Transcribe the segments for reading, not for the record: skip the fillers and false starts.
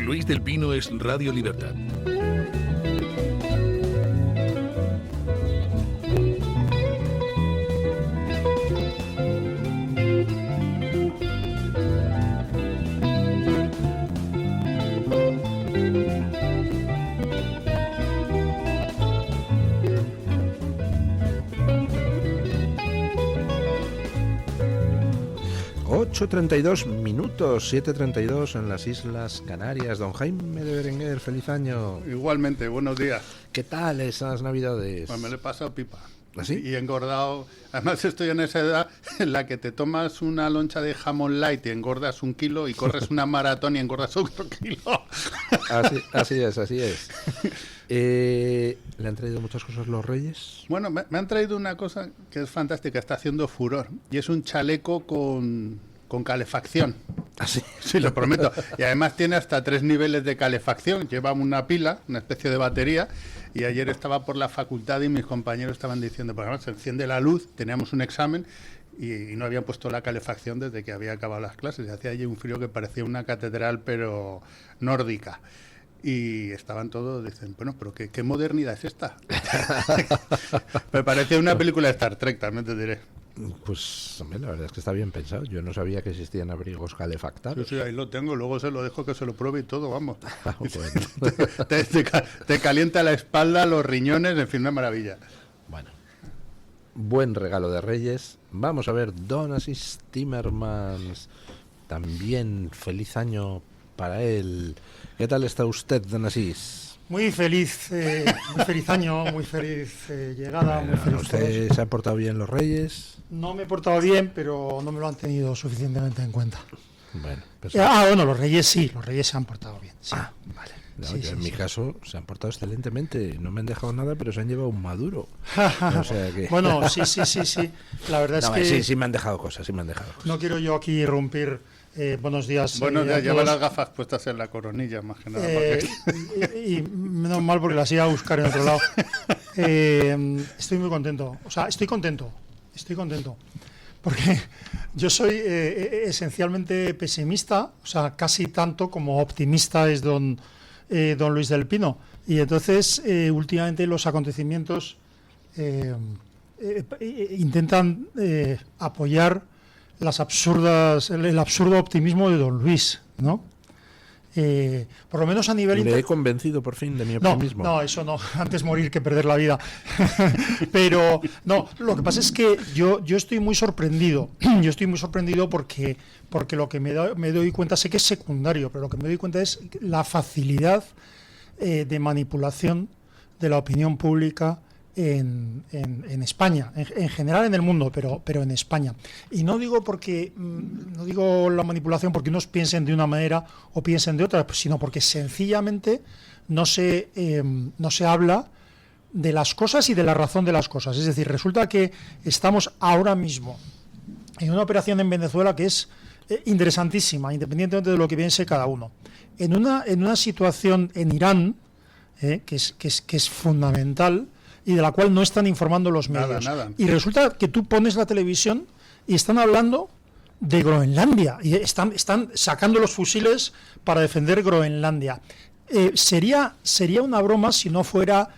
Luis del Pino es Radio Libertad. ...8:32, 7:32 en las Islas Canarias. Don Jaime de Berenguer, feliz año. Igualmente, buenos días. ¿Qué tal esas navidades? Pues me lo he pasado pipa. ¿Así? Y he engordado. Además estoy en esa edad en la que te tomas una loncha de jamón light y engordas 1 kilo, y corres una maratón y engordas otro kilo. Así es. ¿Le han traído muchas cosas los Reyes? Bueno, me han traído una cosa que es fantástica, está haciendo furor. Y es un chaleco con calefacción. ¿Así? Sí, lo prometo. Y además tiene hasta 3 niveles de calefacción. Lleva una pila, una especie de batería. Y ayer estaba por la facultad y mis compañeros estaban diciendo, pues además se enciende la luz, teníamos un examen y no habían puesto la calefacción desde que había acabado las clases. Y hacía allí un frío que parecía una catedral, pero nórdica. Y estaban todos, dicen, bueno, pero ¿qué modernidad es esta? Me parecía una película de Star Trek, también te diré. Pues, hombre, la verdad es que está bien pensado. Yo no sabía que existían abrigos calefactados. Sí, ahí lo tengo, luego se lo dejo que se lo pruebe y todo, vamos. Bueno. te calienta la espalda, los riñones, en fin, una maravilla. Bueno, buen regalo de Reyes. Vamos a ver, Don Asís Timmermans. También feliz año para él. ¿Qué tal está usted, Don Asís? Muy feliz año, muy feliz llegada, Bueno, muy feliz ¿usted todos. se ha portado bien los Reyes? No me he portado bien, pero no me lo han tenido suficientemente en cuenta. Bueno, pues... Bueno, los Reyes sí, los Reyes se han portado bien. Sí. Vale. No, Sí, yo sí, en mi sí. caso se han portado excelentemente. No me han dejado nada, pero se han llevado un maduro. O sea que... Bueno, sí. La verdad es No, que sí me han dejado cosas, no quiero yo aquí irrumpir. Buenos días. Bueno, ya a lleva todos. las gafas puestas en la coronilla, más que nada. Y menos mal porque las iba a buscar en otro lado. Estoy muy contento. O sea, estoy contento. Porque yo soy esencialmente pesimista, o sea, casi tanto como optimista es don Luis del Pino. Y entonces, últimamente los acontecimientos intentan apoyar el absurdo optimismo de don Luis, ¿no? Por lo menos a nivel... Le he convencido por fin de mi optimismo. No, eso no. Antes morir que perder la vida. Pero, no, lo que pasa es que yo estoy muy sorprendido. Yo estoy muy sorprendido porque lo que me doy cuenta, sé que es secundario, pero lo que me doy cuenta es la facilidad de manipulación de la opinión pública en España, en general en el mundo, pero en España. Y no digo la manipulación porque unos piensen de una manera o piensen de otra, sino porque sencillamente no se habla de las cosas y de la razón de las cosas. Es decir, resulta que estamos ahora mismo en una operación en Venezuela que es interesantísima, independientemente de lo que piense cada uno. En una situación en Irán, que es fundamental, y de la cual no están informando los medios. Nada. Y resulta que tú pones la televisión y están hablando de Groenlandia, y están sacando los fusiles para defender Groenlandia. Sería una broma si no fuera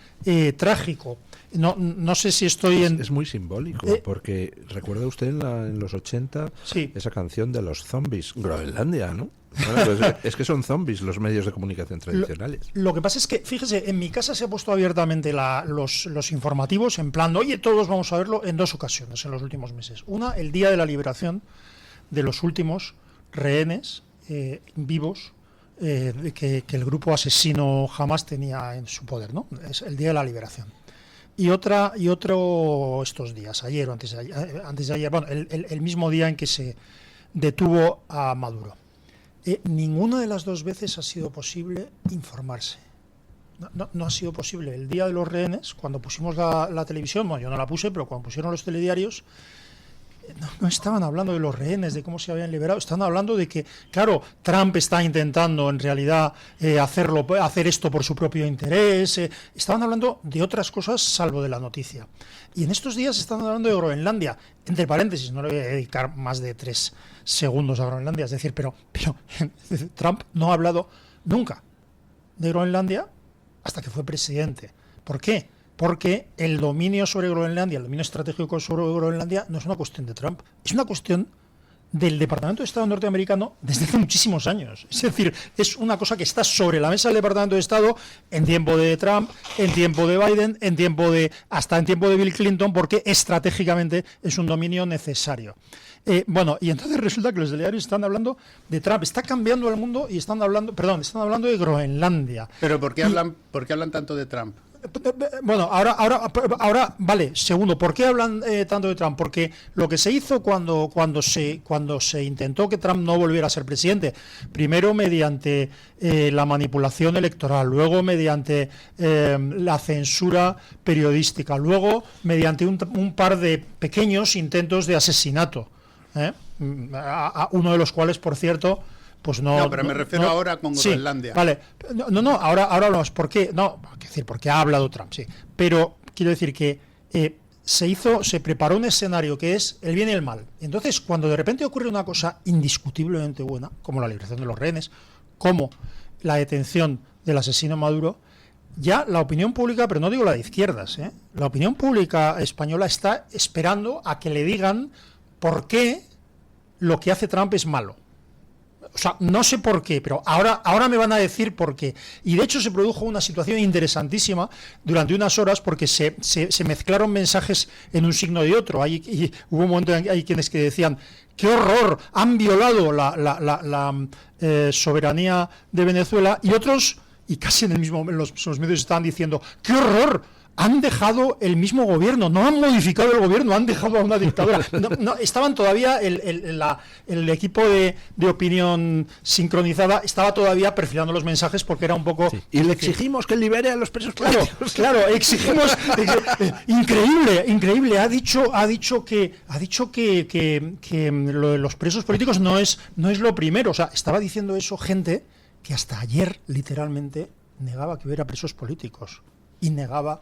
trágico. No sé si estoy en... Es muy simbólico, porque recuerda usted en los 80 Sí. esa canción de los zombies, Groenlandia, ¿no? Bueno, pues es que son zombies los medios de comunicación tradicionales. Lo que pasa es que, fíjese, en mi casa se ha puesto abiertamente los informativos en plan, oye, todos vamos a verlo en 2 ocasiones en los últimos meses. Una, el día de la liberación de los últimos rehenes vivos que el grupo asesino Hamas tenía en su poder, ¿no? Es el día de la liberación. Y otro estos días, ayer o antes de ayer, bueno, el mismo día en que se detuvo a Maduro. Ninguna de las 2 veces ha sido posible informarse. No ha sido posible. El día de los rehenes, cuando pusimos la televisión, bueno, yo no la puse, pero cuando pusieron los telediarios, no estaban hablando de los rehenes, de cómo se habían liberado, estaban hablando de que, claro, Trump está intentando en realidad hacer esto por su propio interés, estaban hablando de otras cosas salvo de la noticia. Y en estos días están hablando de Groenlandia, entre paréntesis, no le voy a dedicar más de 3 segundos a Groenlandia, es decir, pero Trump no ha hablado nunca, de Groenlandia hasta que fue presidente. ¿Por qué? Porque el dominio sobre Groenlandia, el dominio estratégico sobre Groenlandia, no es una cuestión de Trump, es una cuestión del Departamento de Estado norteamericano desde hace muchísimos años. Es decir, es una cosa que está sobre la mesa del Departamento de Estado en tiempo de Trump, en tiempo de Biden, hasta en tiempo de Bill Clinton, porque estratégicamente es un dominio necesario. Y entonces resulta que los delegados están hablando de Trump, está cambiando el mundo y están hablando de Groenlandia. Pero ¿por qué hablan tanto de Trump? Bueno, ahora, vale, segundo, ¿por qué hablan tanto de Trump? Porque lo que se hizo cuando se intentó que Trump no volviera a ser presidente, primero mediante la manipulación electoral, luego mediante la censura periodística, luego mediante un par de pequeños intentos de asesinato, a uno de los cuales, por cierto, pues no, pero me refiero ahora con Groenlandia. Sí, vale. Ahora hablamos. ¿Por qué? No, porque ha hablado Trump, sí. Pero quiero decir que se preparó un escenario que es el bien y el mal. Entonces, cuando de repente ocurre una cosa indiscutiblemente buena, como la liberación de los rehenes, como la detención del asesino Maduro, ya la opinión pública, pero no digo la de izquierdas, la opinión pública española está esperando a que le digan por qué lo que hace Trump es malo. O sea, no sé por qué, pero ahora me van a decir por qué. Y de hecho se produjo una situación interesantísima durante unas horas porque se mezclaron mensajes en un signo y otro. Y hubo un momento en que hay quienes que decían: ¡qué horror! Han violado la soberanía de Venezuela. Y otros, y casi en los medios estaban diciendo: ¡qué horror! Han dejado el mismo gobierno, no han modificado el gobierno, han dejado a una dictadura. No, estaban todavía, el equipo de opinión sincronizada estaba todavía perfilando los mensajes porque era un poco... Sí. Y le exigimos que libere a los presos políticos. Claro, exigimos... Increíble. Ha dicho que lo de los presos políticos no es lo primero. O sea, estaba diciendo eso gente que hasta ayer, literalmente, negaba que hubiera presos políticos. Y negaba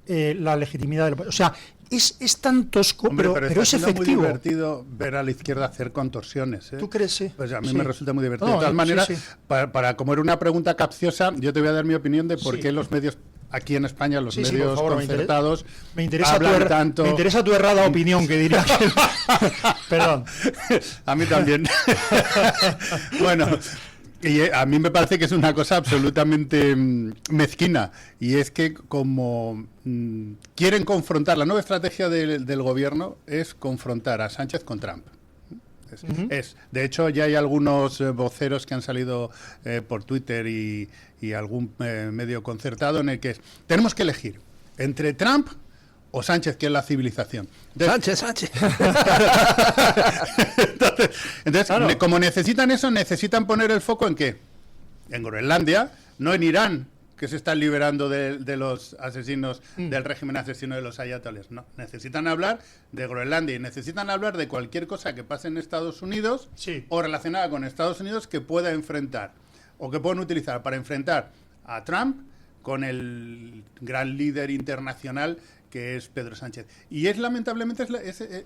la legitimidad del... O sea, es tan tosco, pero es efectivo. Es muy divertido ver a la izquierda hacer contorsiones. ¿Tú crees? Sí. Pues a mí me resulta muy divertido. De todas maneras, para como era una pregunta capciosa, yo te voy a dar mi opinión de por qué los medios... Aquí en España los medios por favor, concertados me interesa tanto... Me interesa tu errada opinión, que diría que... Perdón. A mí también. Bueno... Y a mí me parece que es una cosa absolutamente mezquina, y es que como quieren confrontar, la nueva estrategia del gobierno es confrontar a Sánchez con Trump. De hecho, ya hay algunos voceros que han salido por Twitter y algún medio concertado en el que tenemos que elegir entre Trump o Sánchez, que es la civilización. Sánchez. Entonces claro, como necesitan eso, necesitan poner el foco ¿en qué? En Groenlandia, no en Irán, que se están liberando de los asesinos, del régimen asesino de los ayatoles. No, necesitan hablar de Groenlandia y necesitan hablar de cualquier cosa que pase en Estados Unidos o relacionada con Estados Unidos que pueda enfrentar o que puedan utilizar para enfrentar a Trump con el gran líder internacional que es Pedro Sánchez. Y lamentablemente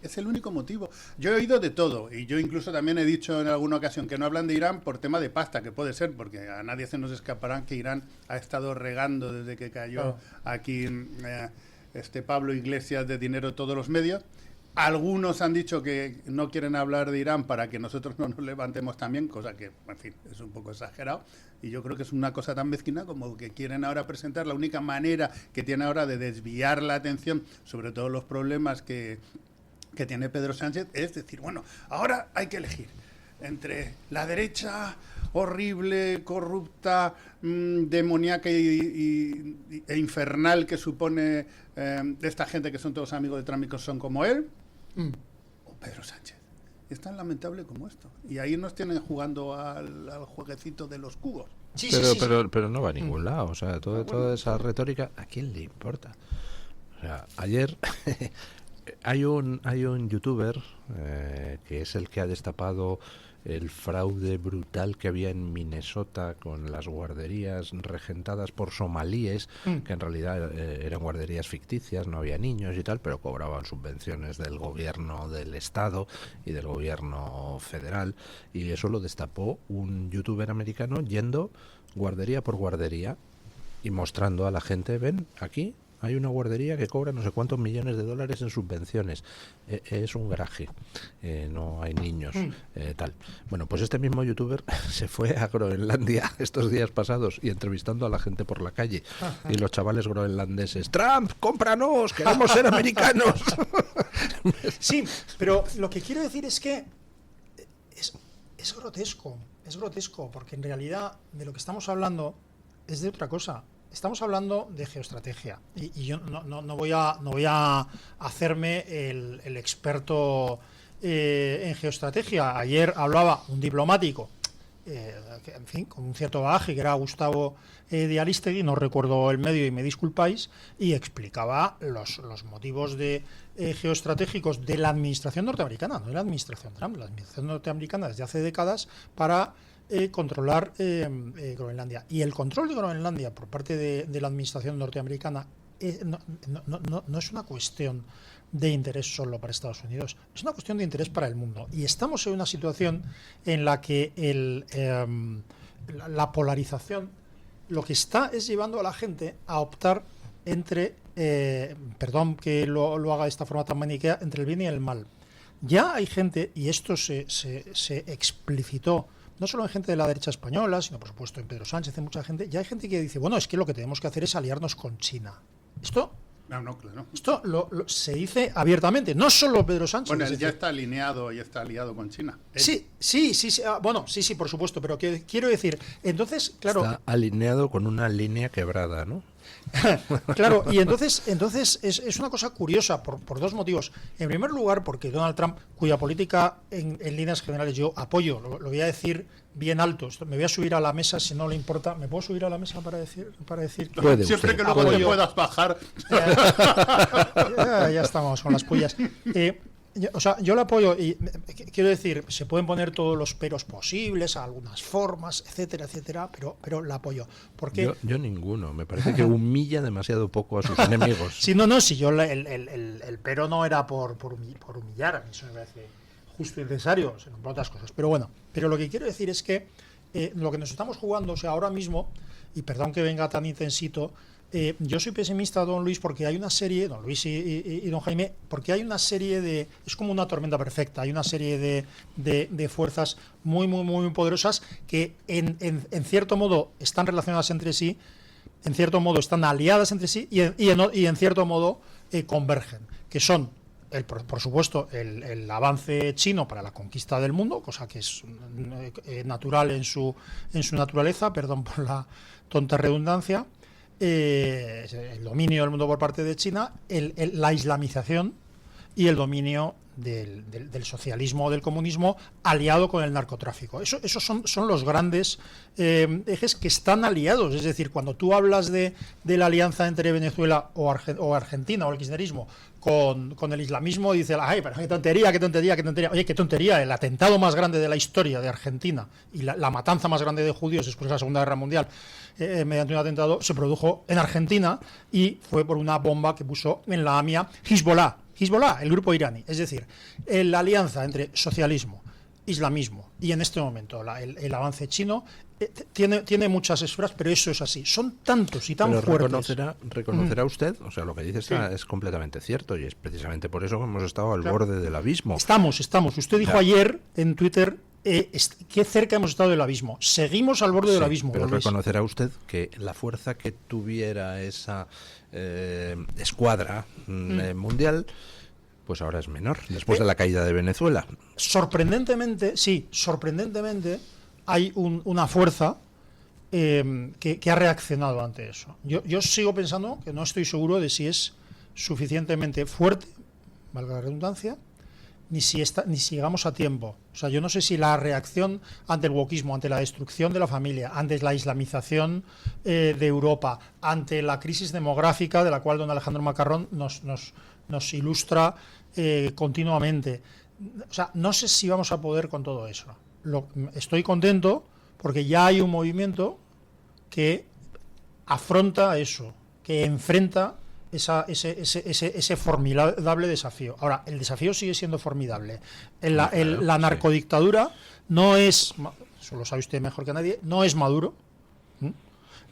es el único motivo. Yo he oído de todo, y yo incluso también he dicho en alguna ocasión que no hablan de Irán por tema de pasta, que puede ser, porque a nadie se nos escapará que Irán ha estado regando desde que cayó aquí Pablo Iglesias de dinero todos los medios. Algunos han dicho que no quieren hablar de Irán para que nosotros no nos levantemos también, cosa que, en fin, es un poco exagerado. Y yo creo que es una cosa tan mezquina como que quieren ahora presentar la única manera que tiene ahora de desviar la atención sobre todos los problemas que tiene Pedro Sánchez, es decir, bueno, ahora hay que elegir entre la derecha horrible, corrupta, demoníaca e infernal que supone esta gente que son todos amigos de Trump y que son como él, o Pedro Sánchez. Es tan lamentable como esto. Y ahí nos tienen jugando al jueguecito de los cubos. Pero no va a ningún lado. O sea, toda esa retórica, ¿a quién le importa? O sea, ayer Hay un youtuber que es el que ha destapado el fraude brutal que había en Minnesota con las guarderías regentadas por somalíes, que en realidad eran guarderías ficticias, no había niños y tal, pero cobraban subvenciones del gobierno del estado y del gobierno federal, y eso lo destapó un youtuber americano yendo guardería por guardería y mostrando a la gente, ven, aquí hay una guardería que cobra no sé cuántos millones de dólares en subvenciones. Es un garaje, no hay niños, tal. Bueno, pues este mismo youtuber se fue a Groenlandia estos días pasados y entrevistando a la gente por la calle. Y los chavales groenlandeses, Trump, cómpranos, queremos ser americanos. Sí, pero lo que quiero decir es que es grotesco, porque en realidad de lo que estamos hablando es de otra cosa. Estamos hablando de geoestrategia y yo no voy a hacerme el experto en geoestrategia. Ayer hablaba un diplomático, en fin, con un cierto bagaje, que era Gustavo de Aristegui, no recuerdo el medio y me disculpáis, y explicaba los motivos geoestratégicos de la administración norteamericana, no de la administración Trump, la administración norteamericana desde hace décadas para controlar Groenlandia. Y el control de Groenlandia por parte de la administración norteamericana no es una cuestión de interés solo para Estados Unidos, es una cuestión de interés para el mundo. Y estamos en una situación en la que la polarización lo que está es llevando a la gente a optar entre, perdón que lo haga de esta forma tan maniquea, entre el bien y el mal. Ya hay gente, y esto se explicitó no solo en gente de la derecha española, sino por supuesto en Pedro Sánchez, en mucha gente, ya hay gente que dice, bueno, es que lo que tenemos que hacer es aliarnos con China. Esto claro. Esto se dice abiertamente, no solo Pedro Sánchez. Bueno, él ya está alineado y está aliado con China. Sí, bueno, sí, por supuesto, pero quiero decir, entonces, claro... Está alineado con una línea quebrada, ¿no? Claro, y entonces es una cosa curiosa por dos motivos. En primer lugar, porque Donald Trump, cuya política en líneas generales yo apoyo, lo voy a decir bien alto, me voy a subir a la mesa si no le importa. ¿Me puedo subir a la mesa para decir Puede siempre usted. que luego te puedas bajar? Ya estamos con las pullas. Yo lo apoyo y quiero decir, se pueden poner todos los peros posibles, algunas formas, etcétera, pero la apoyo. Porque yo ninguno, me parece que humilla demasiado poco a sus enemigos. Sí, si yo el pero no era por humillar, a mí eso me parece justo y necesario, sino por otras cosas. Pero bueno, lo que quiero decir es que lo que nos estamos jugando, o sea, ahora mismo, y perdón que venga tan intensito, yo soy pesimista, don Luis, porque hay una serie, don Luis y don Jaime, porque hay una serie es como una tormenta perfecta, hay una serie de fuerzas muy poderosas que en cierto modo están relacionadas entre sí, en cierto modo están aliadas entre sí y en cierto modo convergen, que son por supuesto el avance chino para la conquista del mundo, cosa que es natural en su naturaleza, perdón por la tonta redundancia, el dominio del mundo por parte de China, la islamización y el dominio del socialismo o del comunismo aliado con el narcotráfico. Esos son los grandes ejes que están aliados. Es decir, cuando tú hablas de la alianza entre Venezuela o Argentina o el kirchnerismo con el islamismo, dice, ay, pero qué tontería. Oye, qué tontería, el atentado más grande de la historia de Argentina y la matanza más grande de judíos después de la Segunda Guerra Mundial mediante un atentado se produjo en Argentina y fue por una bomba que puso en la AMIA Hezbollah, el grupo iraní. Es decir, la alianza entre socialismo, islamismo y en este momento el avance chino tiene muchas esferas, pero eso es así. Son tantos y tan fuertes. Reconocerá usted, o sea, lo que dice es completamente cierto y es precisamente por eso que hemos estado al borde del abismo. Estamos. Usted dijo ayer en Twitter qué cerca hemos estado del abismo. Seguimos al borde del abismo. Pero reconocerá usted que la fuerza que tuviera esa escuadra mundial, pues ahora es menor, después de la caída de Venezuela. Sorprendentemente hay una fuerza que ha reaccionado ante eso. Yo sigo pensando que no estoy seguro de si es suficientemente fuerte, valga la redundancia, ni si llegamos a tiempo. O sea, yo no sé si la reacción ante el wokismo, ante la destrucción de la familia, ante la islamización de Europa, ante la crisis demográfica de la cual don Alejandro Macarrón nos nos ilustra continuamente. O sea, no sé si vamos a poder con todo eso. Estoy contento porque ya hay un movimiento que afronta eso, que enfrenta ese formidable desafío. Ahora, el desafío sigue siendo formidable. La narcodictadura no es, eso lo sabe usted mejor que nadie, no es Maduro.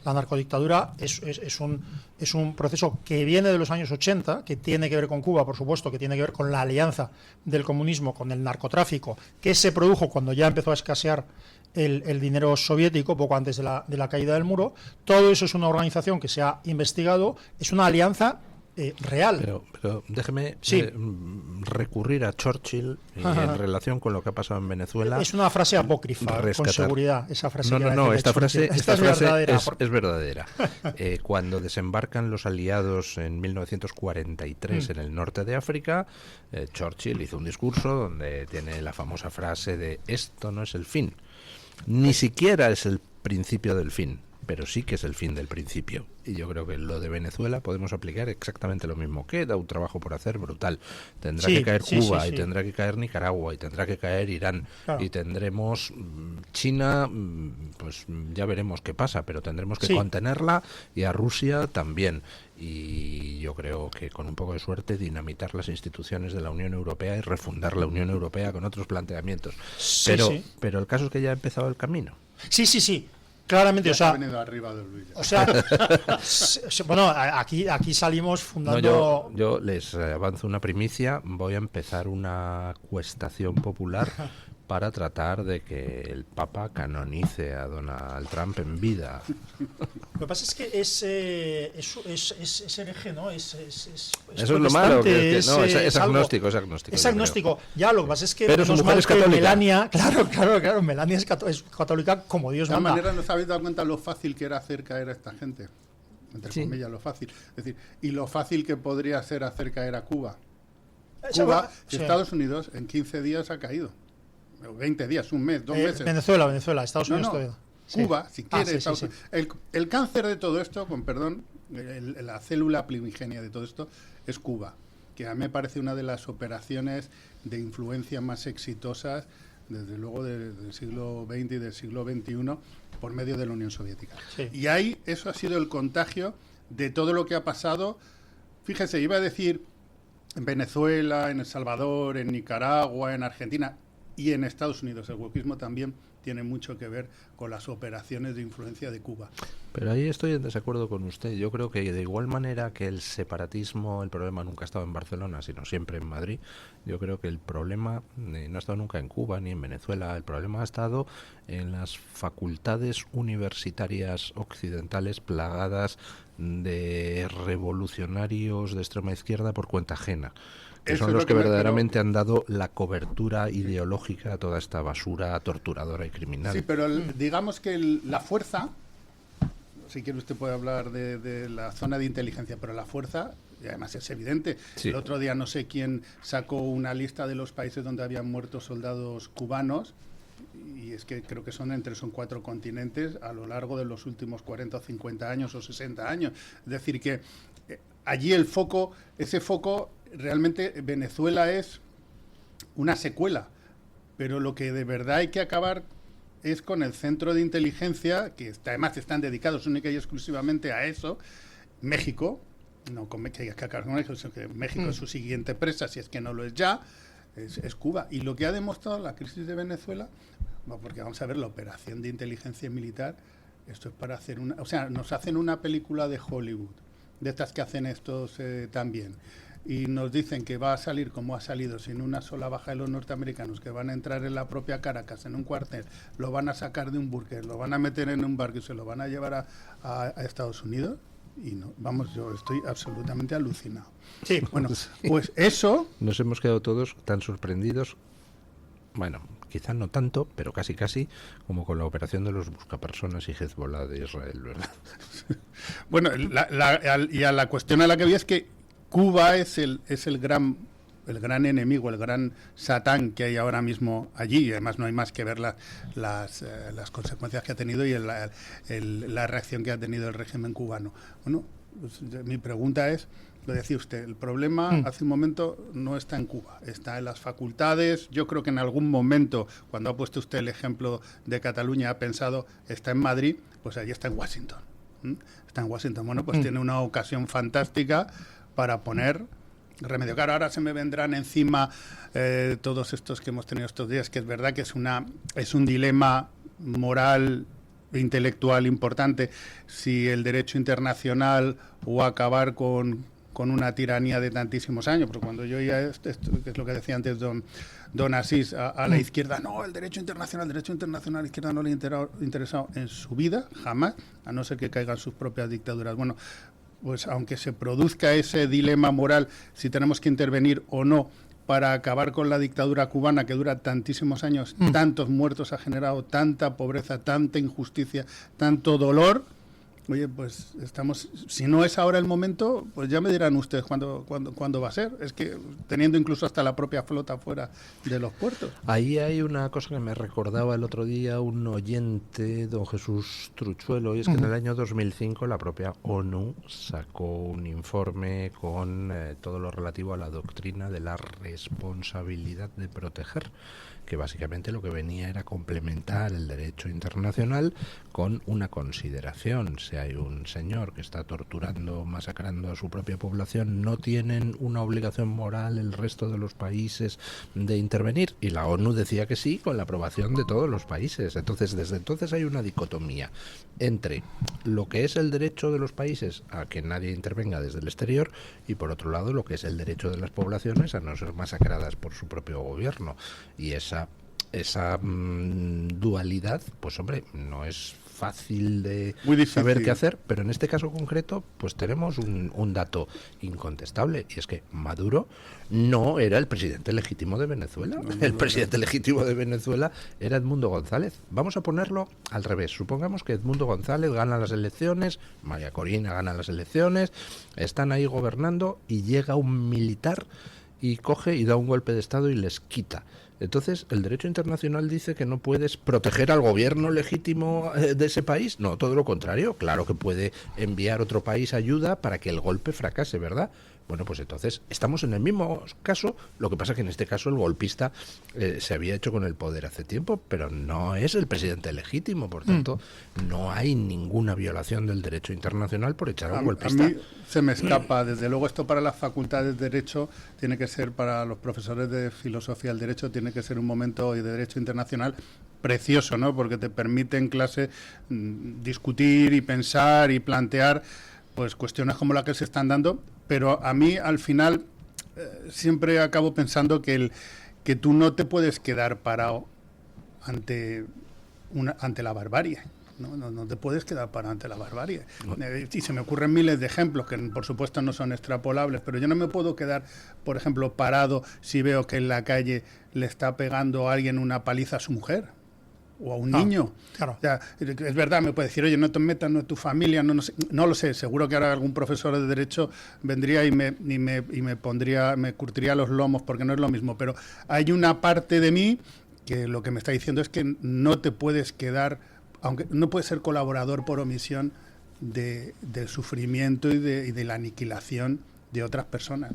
La narcodictadura es un proceso que viene de los años 80, que tiene que ver con Cuba, por supuesto, que tiene que ver con la alianza del comunismo con el narcotráfico, que se produjo cuando ya empezó a escasear el dinero soviético, poco antes de la caída del muro. Todo eso es una organización que se ha investigado, es una alianza real. Pero déjeme sí. Recurrir a Churchill en relación con lo que ha pasado en Venezuela. Es una frase apócrifa, con seguridad. Esa frase esta frase es verdadera. verdadera. Cuando desembarcan los aliados en 1943 en el norte de África, Churchill hizo un discurso donde tiene la famosa frase de esto no es el fin. Ni siquiera es el principio del fin, pero sí que es el fin del principio. Y yo creo que lo de Venezuela podemos aplicar exactamente lo mismo. Queda un trabajo por hacer brutal. Tendrá que caer Cuba, y tendrá que caer Nicaragua, y tendrá que caer Irán, claro. Y tendremos China, pues ya veremos qué pasa, pero tendremos que contenerla, y a Rusia también. Y yo creo que con un poco de suerte dinamitar las instituciones de la Unión Europea y refundar la Unión Europea con otros planteamientos. Pero el caso es que ya ha empezado el camino. Sí. Claramente, bueno, aquí salimos fundando... Yo les avanzo una primicia. Voy a empezar una cuestación popular para tratar de que el Papa canonice a Donald Trump en vida. Lo que pasa es que es hereje, ¿no? Eso es lo malo. Es agnóstico. Es agnóstico. Ya, lo que pasa es que... Pero su mujer es católica. Melania, claro, Melania es católica como Dios manda. De todas maneras, ¿no os habéis dado cuenta lo fácil que era hacer caer a esta gente? Entre comillas, lo fácil. Es decir, y lo fácil que podría ser hacer caer a Cuba. Estados Unidos en 15 días ha caído. 20 días, un mes, 2 meses. Venezuela, Estados Unidos todavía. Cuba, si quieres. El cáncer de todo esto, con perdón, la célula primigenia de todo esto es Cuba, que a mí me parece una de las operaciones de influencia más exitosas, desde luego del siglo XX y del siglo XXI, por medio de la Unión Soviética. Sí. Y ahí eso ha sido el contagio de todo lo que ha pasado. Fíjese, iba a decir en Venezuela, en El Salvador, en Nicaragua, en Argentina y en Estados Unidos. El wokismo también tiene mucho que ver con las operaciones de influencia de Cuba. Pero ahí estoy en desacuerdo con usted. Yo creo que de igual manera que el separatismo, el problema nunca ha estado en Barcelona, sino siempre en Madrid. Yo creo que el problema no ha estado nunca en Cuba ni en Venezuela. El problema ha estado en las facultades universitarias occidentales plagadas de revolucionarios de extrema izquierda por cuenta ajena. Que son los que verdaderamente han dado la cobertura ideológica a toda esta basura torturadora y criminal. Sí, pero digamos que la fuerza, si quiere usted puede hablar de la zona de inteligencia, pero la fuerza, y además es evidente. Sí. El otro día no sé quién sacó una lista de los países donde habían muerto soldados cubanos, y es que creo que son 4 continentes a lo largo de los últimos 40 o 50 años o 60 años. Es decir, que allí ese foco, realmente Venezuela es una secuela, pero lo que de verdad hay que acabar es con el centro de inteligencia, que además están dedicados única y exclusivamente a eso. México, no que hay que acabar con México, sino que México es su siguiente presa, si es que no lo es ya, es Cuba. Y lo que ha demostrado la crisis de Venezuela, porque vamos a ver, la operación de inteligencia militar, esto es para hacer nos hacen una película de Hollywood, de estas que hacen estos también, y nos dicen que va a salir como ha salido, sin una sola baja de los norteamericanos, que van a entrar en la propia Caracas, en un cuartel, lo van a sacar de un búnker, lo van a meter en un barco y se lo van a llevar a Estados Unidos. Y no, yo estoy absolutamente alucinado. Sí, bueno, pues eso... Nos hemos quedado todos tan sorprendidos, bueno, quizás no tanto, pero casi, como con la operación de los buscapersonas y Hezbollah de Israel, ¿verdad? Bueno, y a la cuestión a la que había es que Cuba es el gran enemigo, el gran satán que hay ahora mismo allí, y además no hay más que ver las consecuencias que ha tenido y la reacción que ha tenido el régimen cubano. Bueno, pues, mi pregunta es, lo decía usted, el problema hace un momento no está en Cuba, está en las facultades. Yo creo que en algún momento, cuando ha puesto usted el ejemplo de Cataluña, ha pensado, está en Madrid, pues ahí está en Washington. Está en Washington. Bueno, pues tiene una ocasión fantástica para poner remedio. Claro, ahora se me vendrán encima todos estos que hemos tenido estos días, que es verdad que es un dilema moral e intelectual importante, si el derecho internacional o acabar con una tiranía de tantísimos años, porque cuando yo oía esto, que es lo que decía antes don Asís, a la izquierda, no, el derecho internacional, a la izquierda no le ha interesado en su vida, jamás, a no ser que caigan sus propias dictaduras. Bueno, pues aunque se produzca ese dilema moral, si tenemos que intervenir o no para acabar con la dictadura cubana que dura tantísimos años, tantos muertos ha generado, tanta pobreza, tanta injusticia, tanto dolor. Oye, pues estamos, si no es ahora el momento, pues ya me dirán ustedes cuándo va a ser. Es que teniendo incluso hasta la propia flota fuera de los puertos. Ahí hay una cosa que me recordaba el otro día un oyente, don Jesús Truchuelo, y es que en el año 2005 la propia ONU sacó un informe con todo lo relativo a la doctrina de la responsabilidad de proteger, que básicamente lo que venía era complementar el derecho internacional con una consideración. Si hay un señor que está torturando, masacrando a su propia población, ¿no tienen una obligación moral el resto de los países de intervenir? Y la ONU decía que sí, con la aprobación de todos los países. Entonces, desde entonces hay una dicotomía entre lo que es el derecho de los países a que nadie intervenga desde el exterior y, por otro lado, lo que es el derecho de las poblaciones a no ser masacradas por su propio gobierno. Y esa dualidad, pues hombre, no es fácil de saber qué hacer, pero en este caso concreto pues tenemos un dato incontestable, y es que Maduro no era el presidente legítimo de Venezuela. El presidente legítimo de Venezuela era Edmundo González. Vamos a ponerlo al revés. Supongamos que Edmundo González gana las elecciones, María Corina gana las elecciones, están ahí gobernando y llega un militar y coge y da un golpe de estado y les quita. Entonces, ¿el derecho internacional dice que no puedes proteger al gobierno legítimo de ese país? No, todo lo contrario. Claro que puede enviar otro país ayuda para que el golpe fracase, ¿verdad? Bueno, pues entonces estamos en el mismo caso, lo que pasa que en este caso el golpista se había hecho con el poder hace tiempo, pero no es el presidente legítimo, por tanto, no hay ninguna violación del derecho internacional por echar a un golpista. A mí se me escapa, desde luego esto para las facultades de Derecho tiene que ser, para los profesores de Filosofía del Derecho, tiene que ser un momento de Derecho Internacional precioso, ¿no? Porque te permite en clase discutir y pensar y plantear pues cuestiones como las que se están dando, pero a mí al final siempre acabo pensando que tú no te puedes quedar parado ante la barbarie. No te puedes quedar parado ante la barbarie. Y se me ocurren miles de ejemplos que por supuesto no son extrapolables, pero yo no me puedo quedar, por ejemplo, parado si veo que en la calle le está pegando a alguien una paliza a su mujer o a un niño. Claro. O sea, es verdad, me puede decir, oye, no te metas, no es tu familia, no lo sé, seguro que ahora algún profesor de Derecho vendría y me curtiría los lomos, porque no es lo mismo, pero hay una parte de mí que lo que me está diciendo es que no te puedes quedar, aunque no puedes ser colaborador por omisión del sufrimiento y de la aniquilación de otras personas.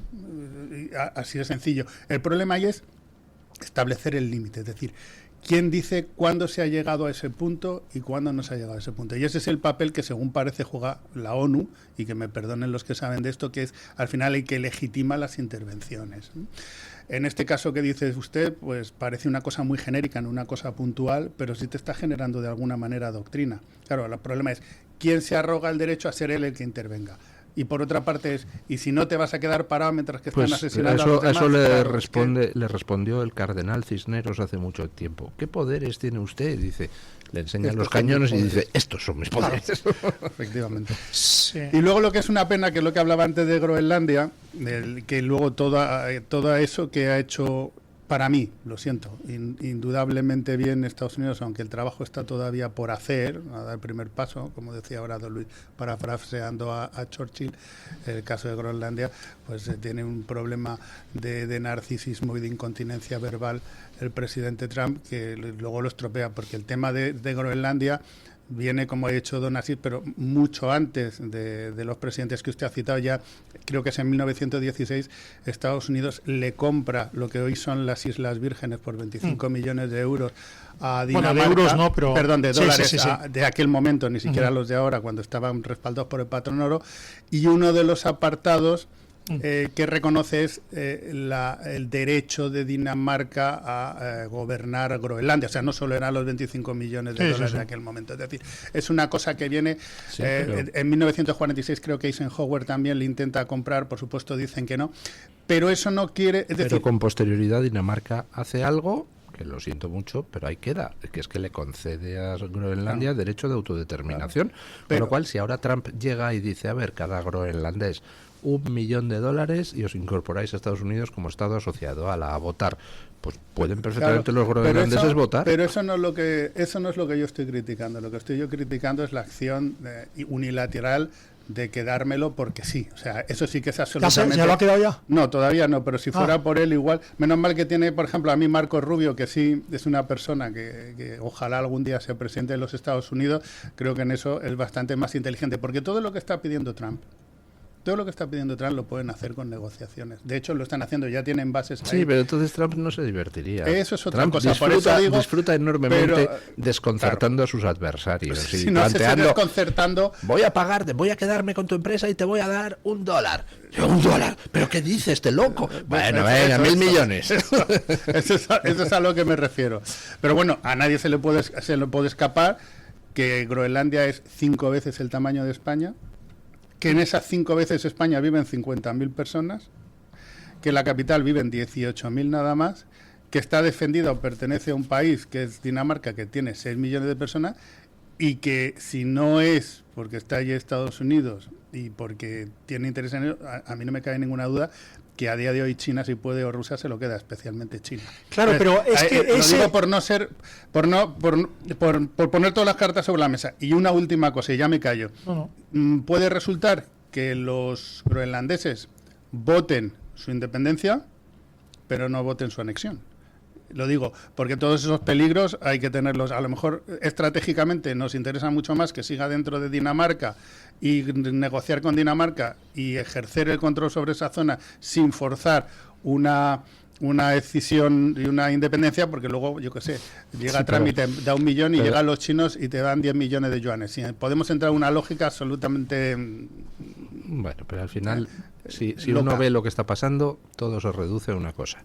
Así de sencillo. El problema ahí es establecer el límite, es decir, ¿quién dice cuándo se ha llegado a ese punto y cuándo no se ha llegado a ese punto? Y ese es el papel que, según parece, juega la ONU, y que me perdonen los que saben de esto, que es al final el que legitima las intervenciones. En este caso que dice usted, pues parece una cosa muy genérica, no una cosa puntual, pero sí te está generando de alguna manera doctrina. Claro, el problema es quién se arroga el derecho a ser él el que intervenga. Y por otra parte es, ¿y si no te vas a quedar parado mientras que están asesinando a los demás? Eso Claro, le respondió el cardenal Cisneros hace mucho tiempo. ¿Qué poderes tiene used? Dice, le enseñan los cañones y dice, estos son mis poderes. Claro, efectivamente. Sí. Y luego lo que es una pena, que es lo que hablaba antes de Groenlandia, que luego todo eso que ha hecho, para mí, lo siento, indudablemente bien Estados Unidos, aunque el trabajo está todavía por hacer, a dar el primer paso, como decía ahora don Luis, parafraseando a Churchill, el caso de Groenlandia, pues tiene un problema de narcisismo y de incontinencia verbal el presidente Trump, que luego lo estropea, porque el tema de Groenlandia viene, como ha dicho don Asís, pero mucho antes de los presidentes que usted ha citado. Ya creo que es en 1916, Estados Unidos le compra lo que hoy son las Islas Vírgenes por 25 millones de euros a Dinamarca. Bueno, de euros no, pero... Perdón, de dólares, sí. de aquel momento, ni siquiera los de ahora, cuando estaban respaldados por el patrón oro. Y uno de los apartados que reconoce es el derecho de Dinamarca a gobernar Groenlandia. O sea, no solo eran los 25 millones de dólares de aquel momento. Es decir, es una cosa que viene... En 1946 creo que Eisenhower también le intenta comprar, por supuesto dicen que no, pero eso no quiere... Es decir, pero con posterioridad Dinamarca hace algo... que lo siento mucho, pero ahí queda, que es que le concede a Groenlandia derecho de autodeterminación, con lo cual si ahora Trump llega y dice, a ver, cada groenlandés $1 millón y os incorporáis a Estados Unidos como Estado asociado a votar, pues pueden perfectamente los groenlandeses votar. Pero eso no es lo que yo estoy criticando. Lo que estoy yo criticando es la acción unilateral de quedármelo porque sí. O sea, eso sí que es absolutamente... ¿Ya lo ha quedado ya? No, todavía no, pero si fuera por él igual... Menos mal que tiene, por ejemplo, a mí Marco Rubio, que sí es una persona que ojalá algún día sea presidente de los Estados Unidos, creo que en eso es bastante más inteligente, porque todo lo que está pidiendo Trump lo pueden hacer con negociaciones. De hecho, lo están haciendo, ya tienen bases ahí. Sí, pero entonces Trump no se divertiría. Eso es otra Trump cosa. Por eso digo, disfruta enormemente desconcertando a sus adversarios. Si no se está desconcertando... Voy a quedarme con tu empresa y te voy a dar $1. $1. ¿Pero qué dices, este loco? Bueno, venga, 1.000 millones. Eso es a lo que me refiero. Pero bueno, a nadie se le puede escapar que Groenlandia es 5 veces el tamaño de España, que en esas 5 veces España viven 50.000 personas, que en la capital viven 18.000 nada más, que está defendida o pertenece a un país que es Dinamarca, que tiene 6 millones de personas, y que si no es porque está allí Estados Unidos y porque tiene interés en ello, a mí no me cabe ninguna duda que a día de hoy China, si puede, o Rusia, se lo queda, especialmente China. Claro, pero es que lo digo por poner todas las cartas sobre la mesa. Y una última cosa, y ya me callo. Puede resultar que los groenlandeses voten su independencia, pero no voten su anexión. Lo digo porque todos esos peligros hay que tenerlos. A lo mejor estratégicamente nos interesa mucho más que siga dentro de Dinamarca y negociar con Dinamarca y ejercer el control sobre esa zona sin forzar una decisión y una independencia, porque luego, yo qué sé, llega Trump y te da 1 millón y llegan los chinos y te dan 10 millones de yuanes. Sí, podemos entrar en una lógica absolutamente... Bueno, pero al final, si uno ve lo que está pasando, todo se reduce a una cosa.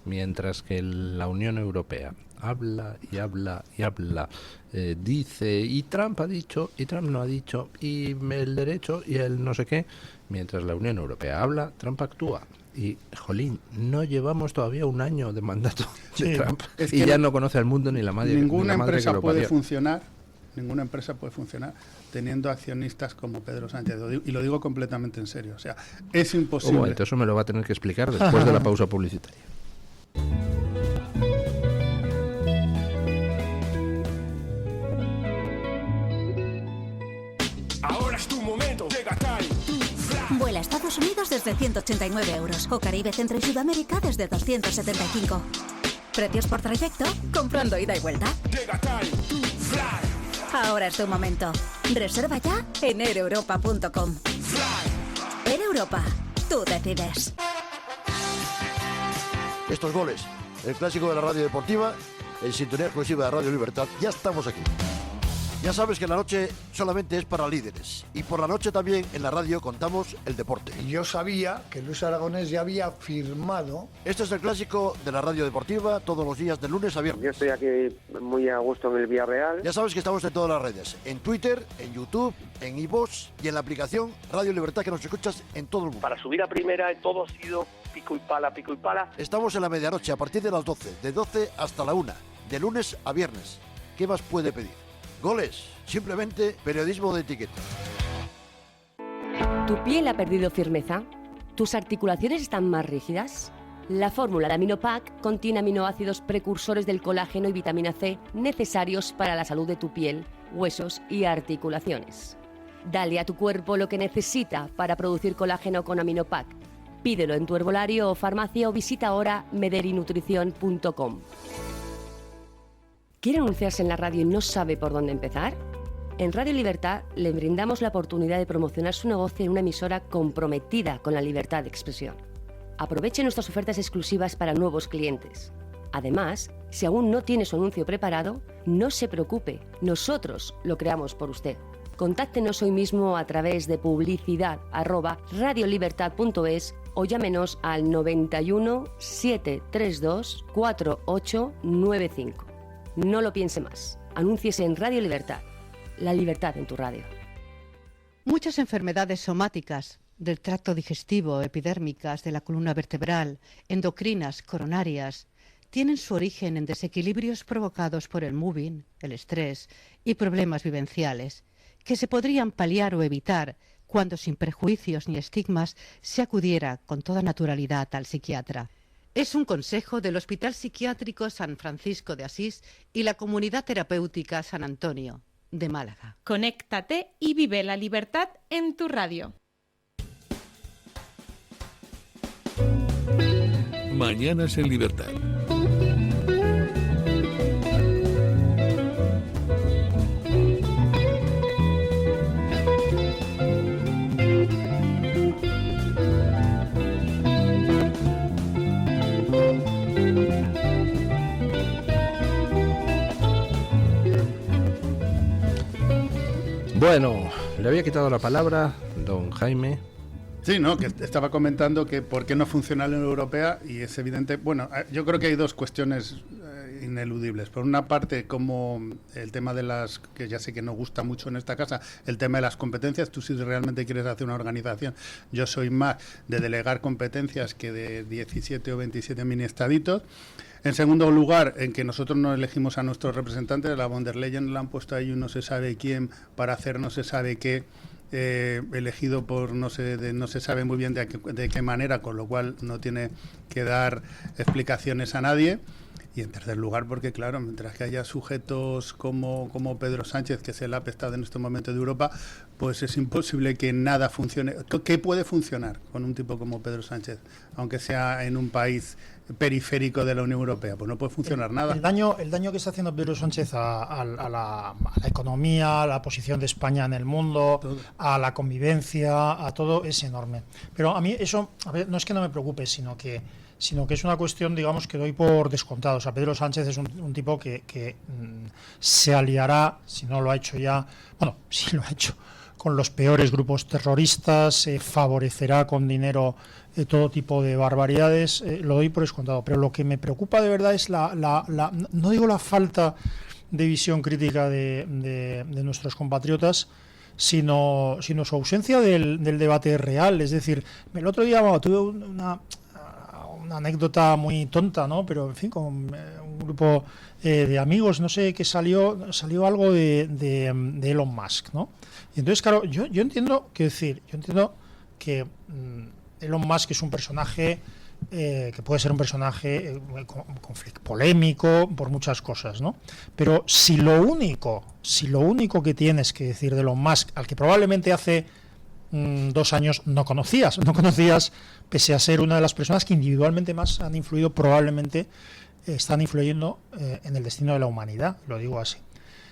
Mientras que la Unión Europea habla y habla y habla, dice, y Trump ha dicho, y Trump no ha dicho, y el derecho, y el no sé qué, mientras la Unión Europea habla, Trump actúa. Y, jolín, no llevamos todavía 1 año de mandato de Trump, es y que ya no conoce al mundo ni la madre. Ninguna empresa puede parió. funcionar teniendo accionistas como Pedro Sánchez, y lo digo completamente en serio. O sea, es imposible. Un momento, eso me lo va a tener que explicar después de la pausa publicitaria. Ahora es tu momento, llega Time to Fly. Vuela a Estados Unidos desde 189 euros o Caribe, Centro y Sudamérica desde 275. Precios por trayecto, comprando ida y vuelta. Llega Time to Fly. Ahora es tu momento. Reserva ya en aereuropa.com. Air Europa, tú decides. Estos goles, el clásico de la radio deportiva, en sintonía exclusiva de Radio Libertad, ya estamos aquí. Ya sabes que la noche solamente es para líderes. Y por la noche también en la radio contamos el deporte. Yo sabía que Luis Aragonés ya había firmado. Este es el clásico de la radio deportiva todos los días de lunes a viernes. Yo estoy aquí muy a gusto en el Villarreal. Ya sabes que estamos en todas las redes. En Twitter, en YouTube, en iVoox y en la aplicación Radio Libertad, que nos escuchas en todo el mundo. Para subir a primera todo ha sido pico y pala, pico y pala. Estamos en la medianoche a partir de las 12, de 12 hasta la 1, de lunes a viernes. ¿Qué más puede pedir? Goles, simplemente periodismo de etiqueta. ¿Tu piel ha perdido firmeza? ¿Tus articulaciones están más rígidas? La fórmula de Aminopac contiene aminoácidos precursores del colágeno y vitamina C necesarios para la salud de tu piel, huesos y articulaciones. Dale a tu cuerpo lo que necesita para producir colágeno con Aminopac. Pídelo en tu herbolario o farmacia o visita ahora mederinutrición.com. ¿Quiere anunciarse en la radio y no sabe por dónde empezar? En Radio Libertad le brindamos la oportunidad de promocionar su negocio en una emisora comprometida con la libertad de expresión. Aproveche nuestras ofertas exclusivas para nuevos clientes. Además, si aún no tiene su anuncio preparado, no se preocupe, nosotros lo creamos por usted. Contáctenos hoy mismo a través de publicidad@radiolibertad.es o llámenos al 91 732 4895. No lo piense más. Anúnciese en Radio Libertad. La libertad en tu radio. Muchas enfermedades somáticas del tracto digestivo, epidérmicas, de la columna vertebral, endocrinas, coronarias, tienen su origen en desequilibrios provocados por el moving, el estrés y problemas vivenciales, que se podrían paliar o evitar cuando sin prejuicios ni estigmas se acudiera con toda naturalidad al psiquiatra. Es un consejo del Hospital Psiquiátrico San Francisco de Asís y la Comunidad Terapéutica San Antonio de Málaga. Conéctate y vive la libertad en tu radio. Mañanas en Libertad. Bueno, le había quitado la palabra, don Jaime. Sí, no, que estaba comentando que por qué no funciona la Unión Europea, y es evidente. Bueno, yo creo que hay dos cuestiones ineludibles. Por una parte, como el tema de las, que ya sé que no gusta mucho en esta casa, el tema de las competencias. Tú, si realmente quieres hacer una organización, yo soy más de delegar competencias que de 17 o 27 mini estaditos. En segundo lugar, en que nosotros no elegimos a nuestros representantes, la von der Leyen la han puesto ahí un no se sabe quién para hacer no se sabe qué, elegido por no se sabe muy bien de qué manera, con lo cual no tiene que dar explicaciones a nadie. Y en tercer lugar, porque claro, mientras que haya sujetos como Pedro Sánchez, que es el apestado en este momento de Europa, pues es imposible que nada funcione. ¿Qué puede funcionar con un tipo como Pedro Sánchez, aunque sea en un país periférico de la Unión Europea? Pues no puede funcionar nada. El daño que está haciendo Pedro Sánchez a la economía, a la posición de España en el mundo, todo, a la convivencia, a todo, es enorme. Pero a mí eso, a ver, no es que no me preocupe, sino que es una cuestión, digamos, que doy por descontado. O sea, Pedro Sánchez es un tipo que se aliará, si no lo ha hecho ya, bueno, sí lo ha hecho, con los peores grupos terroristas, favorecerá con dinero todo tipo de barbaridades, lo doy por descontado. Pero lo que me preocupa de verdad es no digo la falta de visión crítica de nuestros compatriotas, sino su ausencia del debate real. Es decir, el otro día tuve una anécdota muy tonta, ¿no? Pero en fin, con un grupo de amigos, no sé, que salió algo de Elon Musk, ¿no? Y entonces, claro, yo entiendo que Elon Musk es un personaje que puede ser un personaje polémico por muchas cosas, ¿no? Pero si lo único que tienes que decir de Elon Musk, al que probablemente hace 2 años no conocías, pese a ser una de las personas que individualmente más han influido, probablemente están influyendo en el destino de la humanidad, lo digo así.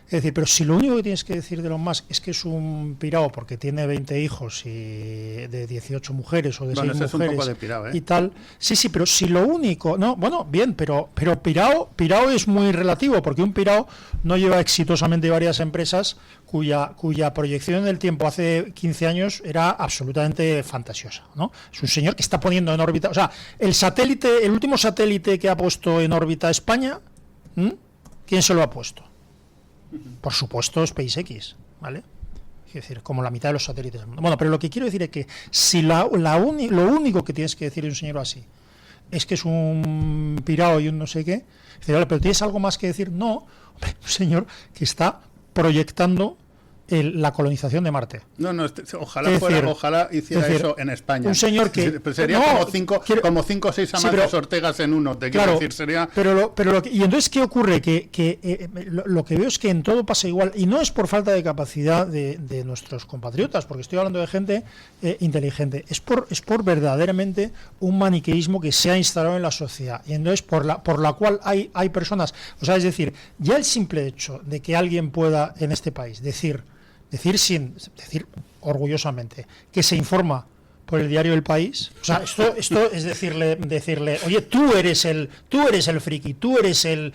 Es decir, pero si lo único que tienes que decir de Elon Musk es que es un pirao porque tiene 20 hijos y de 18 mujeres o de 6 mujeres, es un poco de pirao, y tal. Sí, pero si lo único, no, bueno, bien, pero pirao es muy relativo, porque un pirao no lleva exitosamente varias empresas cuya proyección en el tiempo hace 15 años era absolutamente fantasiosa, ¿no? Es un señor que está poniendo en órbita, o sea, el último satélite que ha puesto en órbita España, ¿quién se lo ha puesto? Por supuesto, SpaceX, ¿vale? Es decir, como la mitad de los satélites del mundo. Bueno, pero lo que quiero decir es que si lo único que tienes que decir de un señor así es que es un pirao y un no sé qué, dice, vale, pero ¿tienes algo más que decir? No, hombre, un señor que está proyectando la colonización de Marte. No, ojalá hiciera eso en España. Un señor que sería como 5 o 6 Amantes Ortegas en uno, te quiero decir, sería. Y entonces, ¿qué ocurre? Que lo que veo es que en todo pasa igual, y no es por falta de capacidad de nuestros compatriotas, porque estoy hablando de gente inteligente, es por verdaderamente un maniqueísmo que se ha instalado en la sociedad, y entonces por la cual hay personas, o sea, es decir, ya el simple hecho de que alguien pueda en este país decir decir orgullosamente que se informa por el diario El País, o sea, esto es decirle, oye, tú eres el friki, tú eres el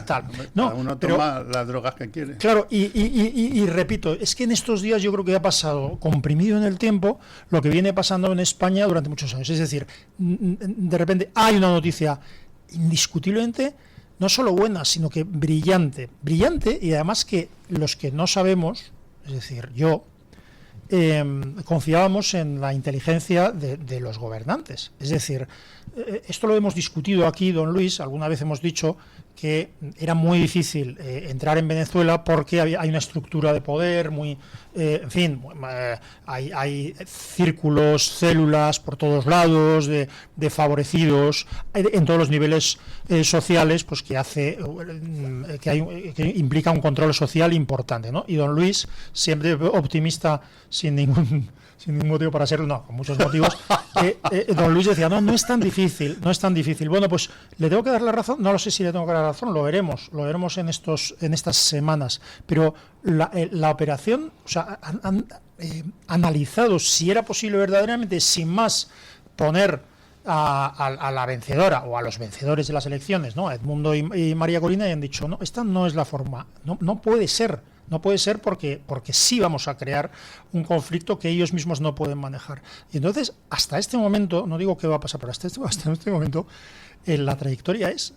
tal. No, uno pero, toma las drogas que quiere. Claro, y repito, es que en estos días yo creo que ha pasado comprimido en el tiempo lo que viene pasando en España durante muchos años. Es decir, de repente hay una noticia indiscutiblemente no solo buena, sino que brillante, y además que los que no sabemos, es decir, yo, confiábamos en la inteligencia de los gobernantes. Es decir, esto lo hemos discutido aquí, don Luis, alguna vez hemos dicho que era muy difícil entrar en Venezuela porque hay una estructura de poder muy, en fin, hay círculos, células por todos lados de favorecidos en todos los niveles sociales, pues que implica un control social importante, ¿no? Y don Luis, siempre optimista sin ningún motivo para serlo, no, con muchos motivos, don Luis decía, no es tan difícil. Bueno, pues le tengo que dar la razón, no lo sé si le tengo que dar la razón, lo veremos en estas semanas, pero la operación, o sea, han analizado si era posible verdaderamente, sin más, poner a la vencedora o a los vencedores de las elecciones, ¿no? Edmundo y María Corina, y han dicho, no, esta no es la forma, no puede ser. No puede ser porque sí vamos a crear un conflicto que ellos mismos no pueden manejar. Y entonces, hasta este momento, no digo qué va a pasar, pero hasta este momento, la trayectoria es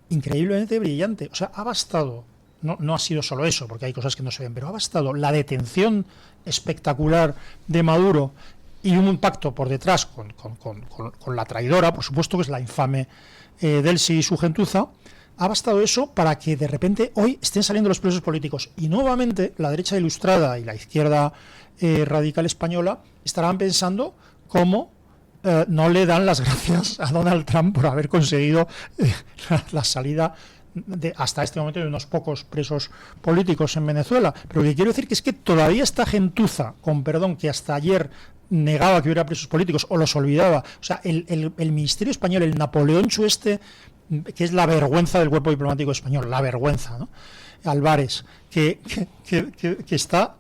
increíblemente brillante. O sea, ha bastado, no ha sido solo eso, porque hay cosas que no se ven, pero ha bastado la detención espectacular de Maduro y un pacto por detrás con la traidora, por supuesto, que es la infame Delcy y su gentuza. Ha bastado eso para que de repente hoy estén saliendo los presos políticos y nuevamente la derecha ilustrada y la izquierda radical española estarán pensando cómo no le dan las gracias a Donald Trump por haber conseguido la salida hasta este momento de unos pocos presos políticos en Venezuela. Pero lo que quiero decir que es que todavía esta gentuza, con perdón, que hasta ayer negaba que hubiera presos políticos o los olvidaba, o sea, el Ministerio Español, el Napoleonchu que es la vergüenza del cuerpo diplomático español, la vergüenza, ¿no? Álvarez, que está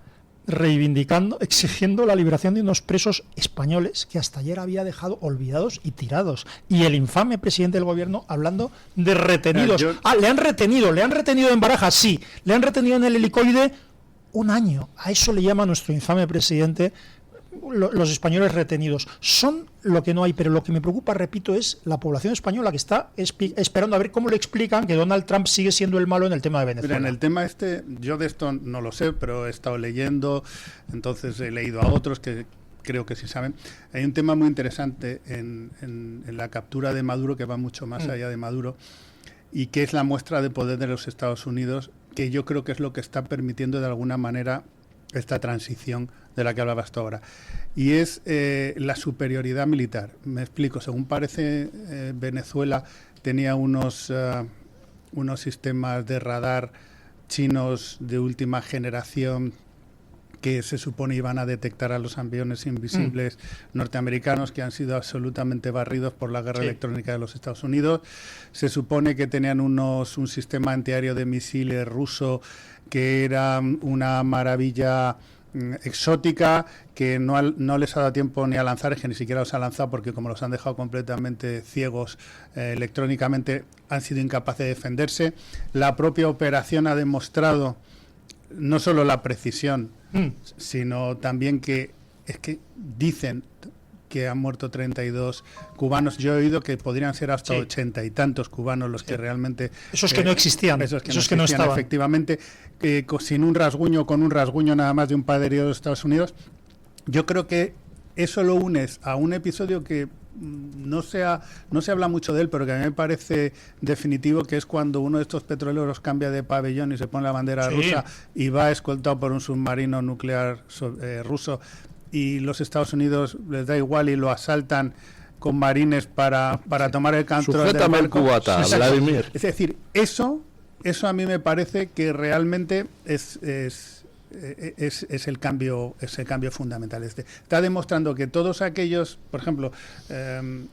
reivindicando, exigiendo la liberación de unos presos españoles que hasta ayer había dejado olvidados y tirados. Y el infame presidente del gobierno hablando de retenidos. Le han retenido en Barajas, sí, le han retenido en el Helicoide un año. A eso le llama nuestro infame presidente los españoles retenidos. Son lo que no hay, pero lo que me preocupa, repito, es la población española que está esperando a ver cómo le explican que Donald Trump sigue siendo el malo en el tema de Venezuela. Mira, en el tema yo de esto no lo sé, pero he estado leyendo, entonces he leído a otros que creo que sí saben. Hay un tema muy interesante en la captura de Maduro que va mucho más allá de Maduro y que es la muestra de poder de los Estados Unidos, que yo creo que es lo que está permitiendo de alguna manera esta transición de la que hablaba hasta ahora, y es la superioridad militar. Me explico, según parece, Venezuela tenía unos sistemas de radar chinos de última generación que se supone iban a detectar a los aviones invisibles norteamericanos, que han sido absolutamente barridos por la guerra electrónica de los Estados Unidos. Se supone que tenían un sistema antiaéreo de misiles ruso que era una maravilla exótica, que no les ha dado tiempo ni a lanzar, es que ni siquiera los ha lanzado porque como los han dejado completamente ciegos electrónicamente, han sido incapaces de defenderse. La propia operación ha demostrado no solo la precisión, sino también que dicen que han muerto 32 cubanos. Yo he oído que podrían ser hasta 80 y tantos cubanos los que realmente... Esos que no existían. Esos que no estaban. Efectivamente, sin un rasguño, con un rasguño nada más de un padre de los Estados Unidos. Yo creo que eso lo unes a un episodio que no se habla mucho de él, pero que a mí me parece definitivo, que es cuando uno de estos petroleros cambia de pabellón y se pone la bandera rusa y va escoltado por un submarino nuclear ruso, y los Estados Unidos les da igual y lo asaltan con marines para tomar el control del barco. Cubata, Vladimir. Es decir, eso a mí me parece que realmente es el cambio fundamental. Está demostrando que todos aquellos, por ejemplo,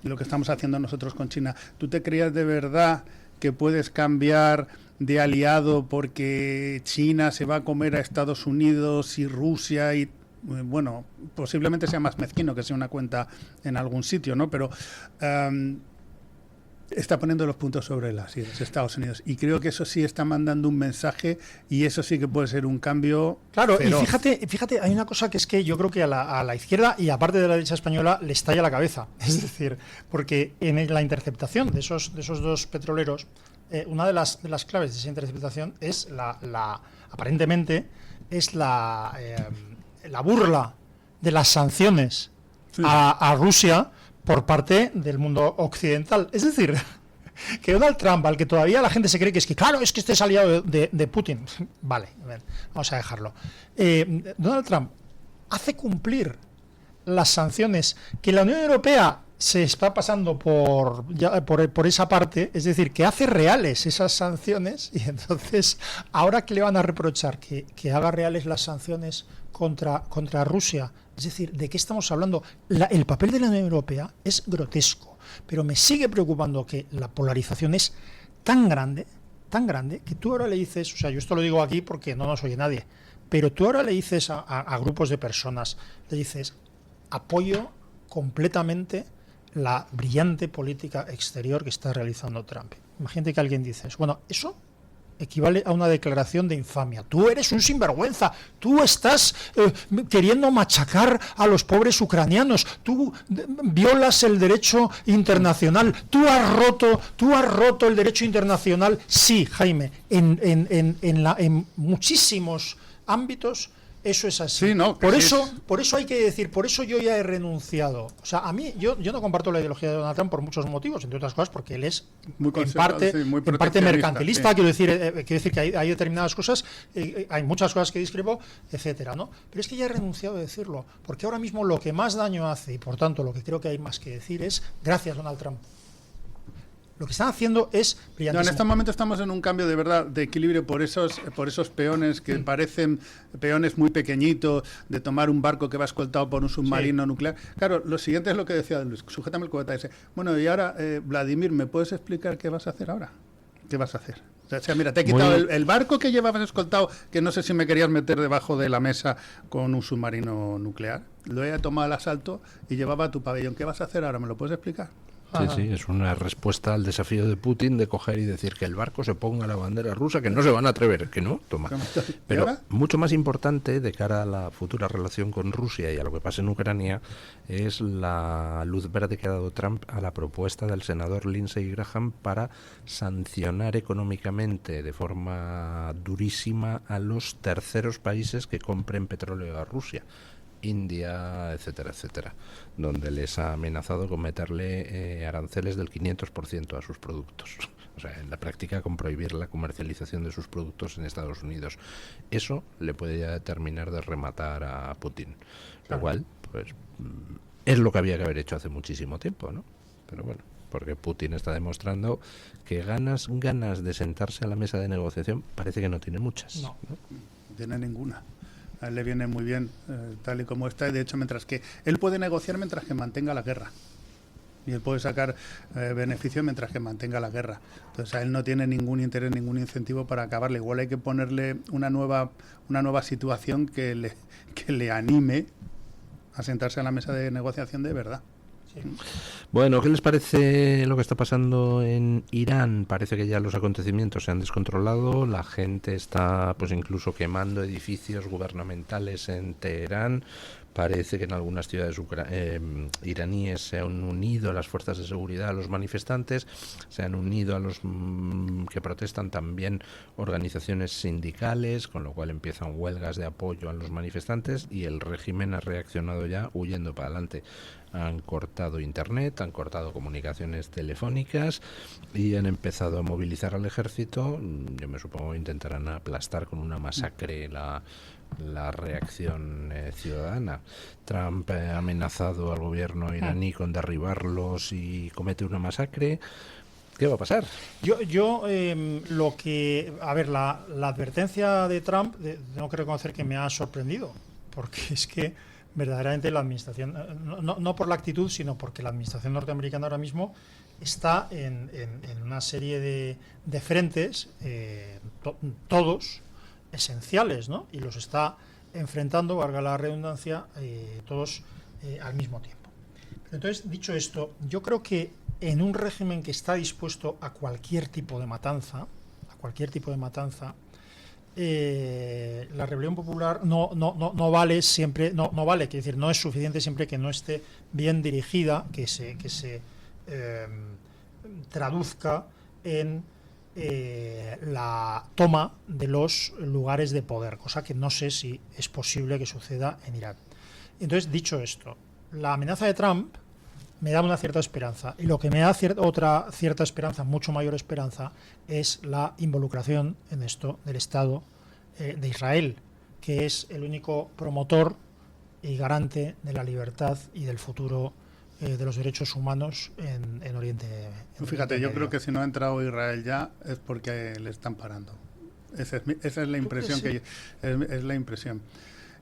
lo que estamos haciendo nosotros con China, ¿tú te creías de verdad que puedes cambiar de aliado porque China se va a comer a Estados Unidos y Rusia y bueno, posiblemente sea más mezquino que sea una cuenta en algún sitio, ¿no? Pero está poniendo los puntos sobre las IES, Estados Unidos. Y creo que eso sí está mandando un mensaje y eso sí que puede ser un cambio Claro, feroz. y fíjate, hay una cosa que es que yo creo que a la izquierda y aparte de la derecha española le estalla la cabeza. Es decir, porque en la interceptación de esos dos petroleros, una de las claves de esa interceptación es aparentemente, es la burla de las sanciones a Rusia por parte del mundo occidental. Es decir, que Donald Trump, al que todavía la gente se cree que es que, claro, es que este es aliado de Putin. Vale, a ver, vamos a dejarlo. Donald Trump hace cumplir las sanciones que la Unión Europea se está pasando por esa parte, es decir, que hace reales esas sanciones, y entonces, ahora que le van a reprochar que haga reales las sanciones contra Rusia, es decir, ¿de qué estamos hablando? El papel de la Unión Europea es grotesco, pero me sigue preocupando que la polarización es tan grande, que tú ahora le dices, o sea, yo esto lo digo aquí porque no nos oye nadie, pero tú ahora le dices a grupos de personas, le dices, apoyo completamente la brillante política exterior que está realizando Trump. Imagínate que alguien dice, bueno, eso equivale a una declaración de infamia. Tú eres un sinvergüenza, tú estás queriendo machacar a los pobres ucranianos, tú violas el derecho internacional, tú has roto el derecho internacional. Sí, Jaime, en muchísimos ámbitos eso es así. Sí, no, por eso hay que decir, por eso yo ya he renunciado. O sea, a mí, yo no comparto la ideología de Donald Trump por muchos motivos, entre otras cosas porque él es muy en parte mercantilista, sí. quiero decir que hay determinadas cosas, hay muchas cosas que discrepo, etcétera, ¿no? Pero es que ya he renunciado a decirlo, porque ahora mismo lo que más daño hace, y por tanto lo que creo que hay más que decir es, gracias Donald Trump. Lo que están haciendo es brillantísimo. No, en este momento estamos en un cambio de verdad de equilibrio por esos peones que parecen peones muy pequeñitos, de tomar un barco que va escoltado por un submarino nuclear. Claro, lo siguiente es lo que decía Luis, sujétame el cubata ese. Bueno, y ahora, Vladimir, ¿me puedes explicar qué vas a hacer ahora? ¿Qué vas a hacer? O sea, mira, te he quitado el barco que llevabas escoltado, que no sé si me querías meter debajo de la mesa con un submarino nuclear. Lo he tomado al asalto y llevaba tu pabellón. ¿Qué vas a hacer ahora? ¿Me lo puedes explicar? Sí, es una respuesta al desafío de Putin de coger y decir que el barco se ponga la bandera rusa, que no se van a atrever, que no, toma. Pero mucho más importante de cara a la futura relación con Rusia y a lo que pasa en Ucrania es la luz verde que ha dado Trump a la propuesta del senador Lindsey Graham para sancionar económicamente de forma durísima a los terceros países que compren petróleo a Rusia. India, etcétera, etcétera, donde les ha amenazado con meterle aranceles del 500% a sus productos. O sea, en la práctica con prohibir la comercialización de sus productos en Estados Unidos. Eso le puede ya terminar de rematar a Putin. Lo cual, pues, es lo que había que haber hecho hace muchísimo tiempo, ¿no? Pero bueno, porque Putin está demostrando que ganas de sentarse a la mesa de negociación parece que no tiene muchas. No tiene ninguna. A él le viene muy bien tal y como está, y de hecho mientras que él puede negociar mientras que mantenga la guerra y él puede sacar beneficio mientras que mantenga la guerra. Entonces a él no tiene ningún interés, ningún incentivo para acabarle. Igual hay que ponerle una nueva situación que le anime a sentarse a la mesa de negociación de verdad. Bueno, ¿qué les parece lo que está pasando en Irán? Parece que ya los acontecimientos se han descontrolado, la gente está pues incluso quemando edificios gubernamentales en Teherán. Parece que en algunas ciudades iraníes se han unido a las fuerzas de seguridad, a los manifestantes, se han unido a los que protestan también organizaciones sindicales, con lo cual empiezan huelgas de apoyo a los manifestantes y el régimen ha reaccionado ya huyendo para adelante. Han cortado internet, han cortado comunicaciones telefónicas y han empezado a movilizar al ejército. Yo me supongo que intentarán aplastar con una masacre la reacción ciudadana. Trump ha amenazado al gobierno iraní con derribarlos y comete una masacre. ¿Qué va a pasar? La advertencia de Trump, tengo que reconocer que me ha sorprendido, porque es que verdaderamente la administración, no por la actitud, sino porque la administración norteamericana ahora mismo está en una serie de frentes, todos esenciales, ¿no? Y los está enfrentando, valga la redundancia, todos al mismo tiempo. Pero entonces, dicho esto, yo creo que en un régimen que está dispuesto a cualquier tipo de matanza, la rebelión popular no vale siempre, no vale, quiero decir, no es suficiente siempre que no esté bien dirigida, que se traduzca en la toma de los lugares de poder, cosa que no sé si es posible que suceda en Irak. Entonces, dicho esto, la amenaza de Trump me da una cierta esperanza, y lo que me da otra cierta esperanza, mucho mayor esperanza, es la involucración en esto del Estado de Israel, que es el único promotor y garante de la libertad y del futuro de los derechos humanos en Oriente. Fíjate, yo creo que si no ha entrado Israel ya es porque le están parando. Esa es la impresión es la impresión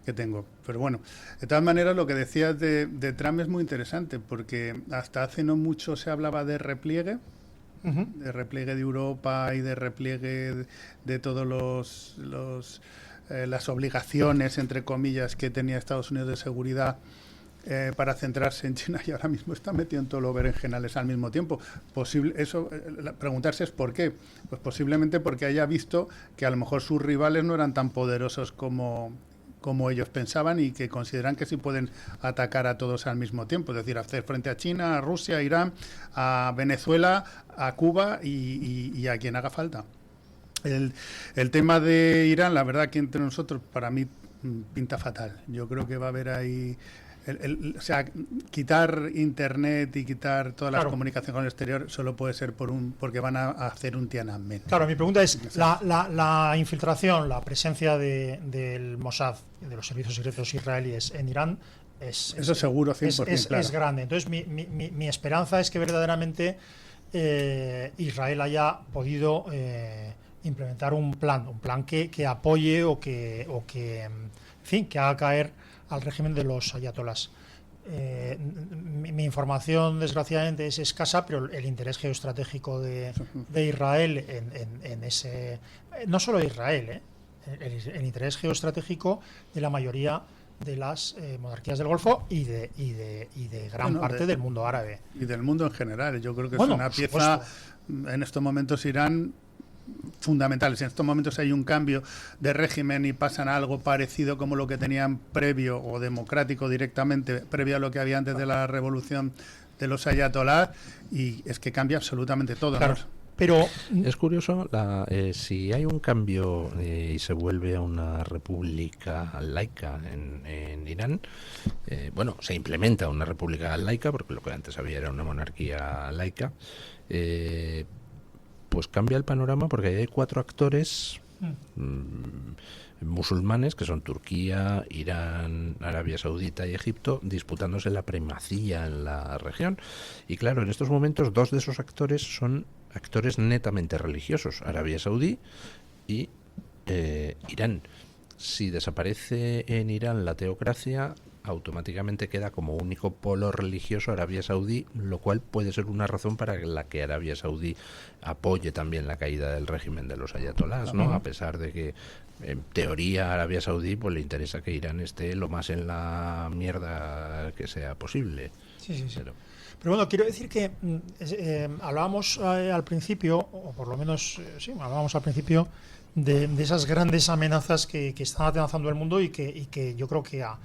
que tengo. Pero bueno, de todas maneras, lo que decías de Trump es muy interesante, porque hasta hace no mucho se hablaba de repliegue, de repliegue de Europa y de repliegue de todos las obligaciones, entre comillas, que tenía Estados Unidos de seguridad para centrarse en China, y ahora mismo está metido en todos los berenjenales al mismo tiempo. Preguntarse es por qué. Pues posiblemente porque haya visto que a lo mejor sus rivales no eran tan poderosos como ellos pensaban, y que consideran que sí pueden atacar a todos al mismo tiempo, es decir, hacer frente a China, a Rusia, a Irán, a Venezuela, a Cuba y a quien haga falta. El tema de Irán, la verdad que entre nosotros, para mí, pinta fatal. Yo creo que va a haber ahí... o sea, quitar internet y quitar todas las comunicaciones con el exterior solo puede ser porque van a hacer un Tiananmen. Claro, mi pregunta es, la infiltración, la presencia del Mossad, de los servicios secretos israelíes en Irán, eso seguro, 100%, claro. Es grande. Entonces, mi esperanza es que verdaderamente Israel haya podido implementar un plan que apoye o que en fin, que haga caer al régimen de los ayatolás. Mi información, desgraciadamente, es escasa, pero el interés geoestratégico de Israel en ese... No solo de Israel, el interés geoestratégico de la mayoría de las monarquías del Golfo y de gran parte del mundo árabe. Y del mundo en general. Yo creo que es una pieza, en estos momentos, Irán, fundamentales. En estos momentos hay un cambio de régimen y pasan a algo parecido como lo que tenían previo, o democrático directamente, previo a lo que había antes de la revolución de los ayatolás, y es que cambia absolutamente todo. Claro, ¿no? pero es curioso, si hay un cambio y se vuelve a una república laica en Irán, se implementa una república laica, porque lo que antes había era una monarquía laica, pues cambia el panorama, porque hay 4 actores musulmanes, que son Turquía, Irán, Arabia Saudita y Egipto, disputándose la primacía en la región. Y claro, en estos momentos 2 de esos actores son actores netamente religiosos, Arabia Saudí y Irán. Si desaparece en Irán la teocracia, automáticamente queda como único polo religioso Arabia Saudí, lo cual puede ser una razón para la que Arabia Saudí apoye también la caída del régimen de los ayatolás, ¿no? A pesar de que en teoría a Arabia Saudí pues le interesa que Irán esté lo más en la mierda que sea posible. Sí. Pero bueno, quiero decir que hablábamos al principio, o por lo menos hablábamos al principio de esas grandes amenazas que están atenazando el mundo, y que yo creo que a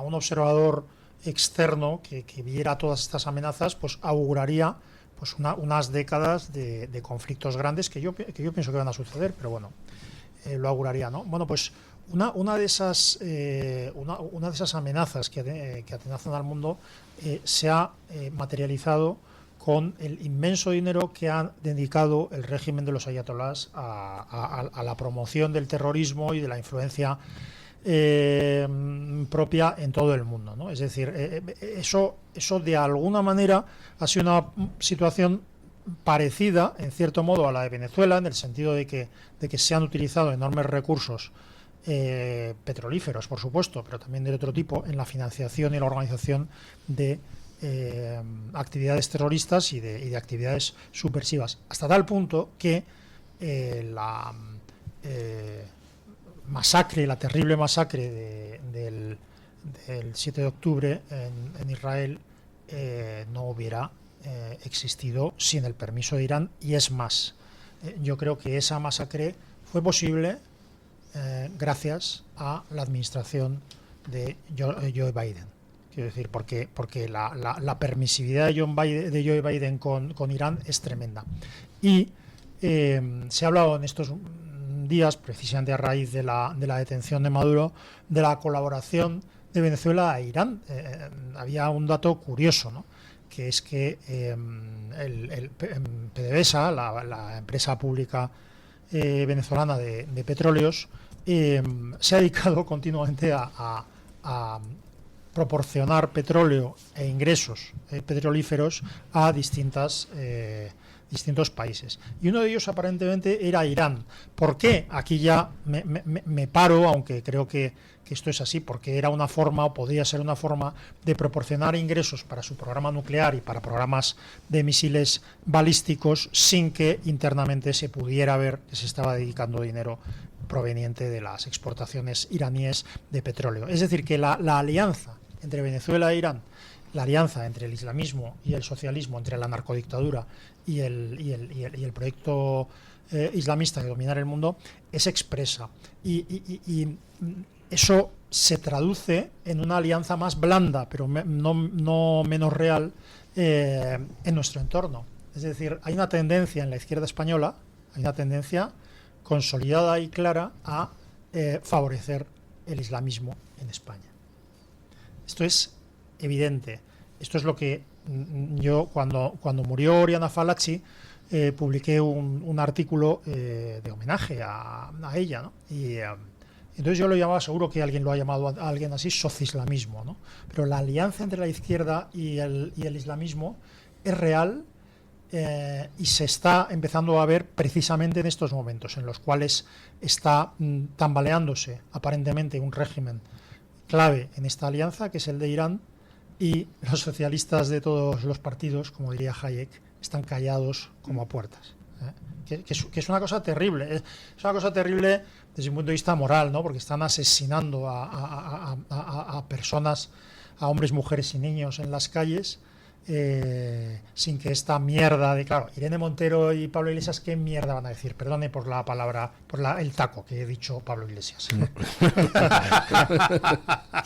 un observador externo que viera todas estas amenazas, pues auguraría pues unas décadas de conflictos grandes que yo pienso que van a suceder, pero bueno, lo auguraría, ¿no? Bueno, pues una de esas amenazas que atenazan al mundo se ha materializado con el inmenso dinero que ha dedicado el régimen de los ayatolás a la promoción del terrorismo y de la influencia propia en todo el mundo, ¿no? Es decir, eso de alguna manera ha sido una situación parecida, en cierto modo, a la de Venezuela, en el sentido de que se han utilizado enormes recursos petrolíferos, por supuesto, pero también de otro tipo, en la financiación y la organización de actividades terroristas y de actividades subversivas, hasta tal punto que la terrible masacre del 7 de octubre en Israel no hubiera existido sin el permiso de Irán, y es más, yo creo que esa masacre fue posible gracias a la administración de Joe Biden. Quiero decir, porque la permisividad de Joe Biden con Irán es tremenda. Y se ha hablado en estos días, precisamente a raíz de la detención de Maduro, de la colaboración de Venezuela a Irán. Había un dato curioso, ¿no?, que es que PDVSA, la empresa pública venezolana de petróleos, se ha dedicado continuamente a proporcionar petróleo e ingresos petrolíferos a distintos países. Y uno de ellos aparentemente era Irán. ¿Por qué? Aquí ya me paro, aunque creo que esto es así, porque era una forma, o podría ser una forma, de proporcionar ingresos para su programa nuclear y para programas de misiles balísticos sin que internamente se pudiera ver que se estaba dedicando dinero proveniente de las exportaciones iraníes de petróleo. Es decir, que la alianza entre Venezuela e Irán, la alianza entre el islamismo y el socialismo, entre la narcodictadura y el proyecto islamista de dominar el mundo, es expresa. Y eso se traduce en una alianza más blanda, pero no menos real, en nuestro entorno. Es decir, hay una tendencia en la izquierda española, hay una tendencia consolidada y clara a favorecer el islamismo en España. Esto es evidente. Esto es lo que yo, cuando murió Oriana Fallaci, publiqué un artículo de homenaje a ella, ¿no? Y entonces yo lo llamaba, seguro que alguien lo ha llamado a alguien así, sociislamismo, ¿no? Pero la alianza entre la izquierda y el islamismo es real, y se está empezando a ver precisamente en estos momentos, en los cuales está tambaleándose aparentemente un régimen clave en esta alianza, que es el de Irán, y los socialistas de todos los partidos, como diría Hayek, están callados como a puertas. Que es una cosa terrible. Es una cosa terrible desde un punto de vista moral, ¿no? Porque están asesinando a personas, a hombres, mujeres y niños en las calles, sin que esta mierda de... Claro, Irene Montero y Pablo Iglesias, ¿qué mierda van a decir? Perdone por la palabra, el taco que he dicho, Pablo Iglesias.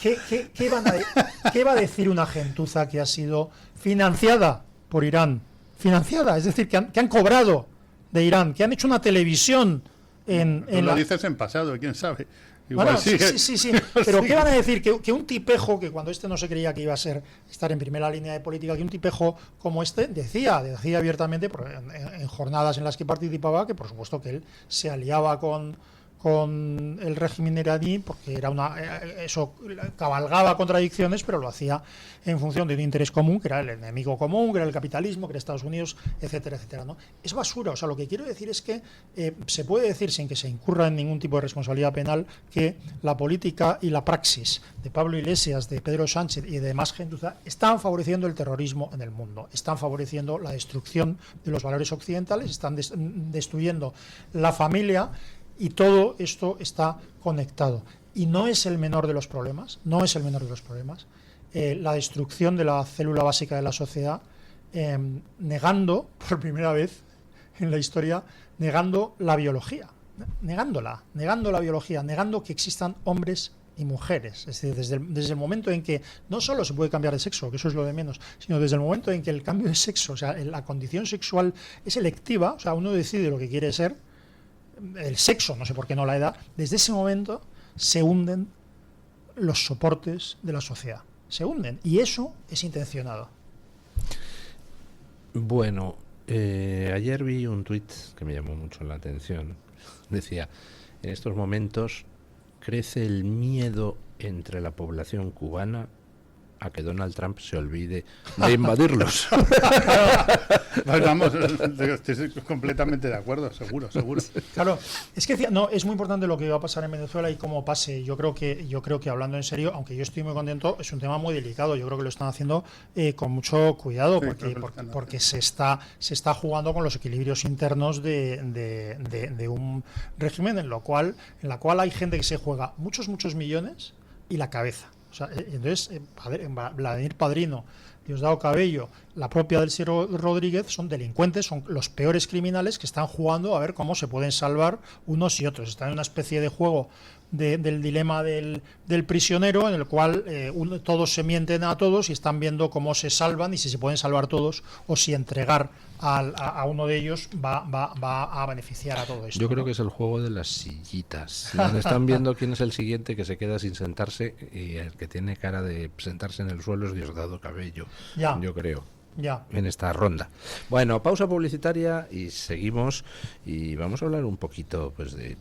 ¿Qué va a decir una gentuza que ha sido financiada por Irán? Financiada, es decir, que han cobrado de Irán, que han hecho una televisión lo dices en pasado, quién sabe. Igual bueno, sí. Pero ¿qué van a decir? Que un tipejo, que cuando no se creía que iba a estar en primera línea de política, que un tipejo como decía abiertamente en jornadas en las que participaba, que por supuesto que él se aliaba con el régimen iraní, porque eso cabalgaba contradicciones, pero lo hacía en función de un interés común, que era el enemigo común, que era el capitalismo, que era Estados Unidos, etcétera, etcétera, ¿no? Es basura. O sea, lo que quiero decir es que se puede decir, sin que se incurra en ningún tipo de responsabilidad penal, que la política y la praxis de Pablo Iglesias, de Pedro Sánchez y de demás gentuza están favoreciendo el terrorismo en el mundo, están favoreciendo la destrucción de los valores occidentales, están destruyendo la familia. Y todo esto está conectado. Y no es el menor de los problemas, la destrucción de la célula básica de la sociedad, negando, por primera vez en la historia, negando la biología, negando la biología, negando que existan hombres y mujeres. Es decir, desde el momento en que no solo se puede cambiar de sexo, que eso es lo de menos, sino desde el momento en que el cambio de sexo, o sea, la condición sexual es electiva, o sea, uno decide lo que quiere ser, el sexo, no sé por qué no la edad, desde ese momento se hunden los soportes de la sociedad. Se hunden. Y eso es intencionado. Bueno, ayer vi un tuit que me llamó mucho la atención. Decía, en estos momentos crece el miedo entre la población cubana a que Donald Trump se olvide de invadirlos. Pues vamos, estoy completamente de acuerdo, seguro. Claro, es que no, es muy importante lo que va a pasar en Venezuela y cómo pase. Yo creo que hablando en serio, aunque yo estoy muy contento, es un tema muy delicado. Yo creo que lo están haciendo con mucho cuidado, porque se está jugando con los equilibrios internos de un régimen en la cual hay gente que se juega muchos millones y la cabeza. O sea, entonces, Vladimir Padrino, Diosdado Cabello, la propia Delcy Rodríguez son delincuentes, son los peores criminales que están jugando a ver cómo se pueden salvar unos y otros. Están en una especie de juego del dilema del prisionero, en el cual todos se mienten a todos y están viendo cómo se salvan y si se pueden salvar todos o si entregar a uno de ellos va a beneficiar a todo esto. Yo creo que es el juego de las sillitas, donde están viendo quién es el siguiente que se queda sin sentarse, y el que tiene cara de sentarse en el suelo es Diosdado Cabello, yo creo. En esta ronda. Bueno, pausa publicitaria y seguimos, y vamos a hablar un poquito pues de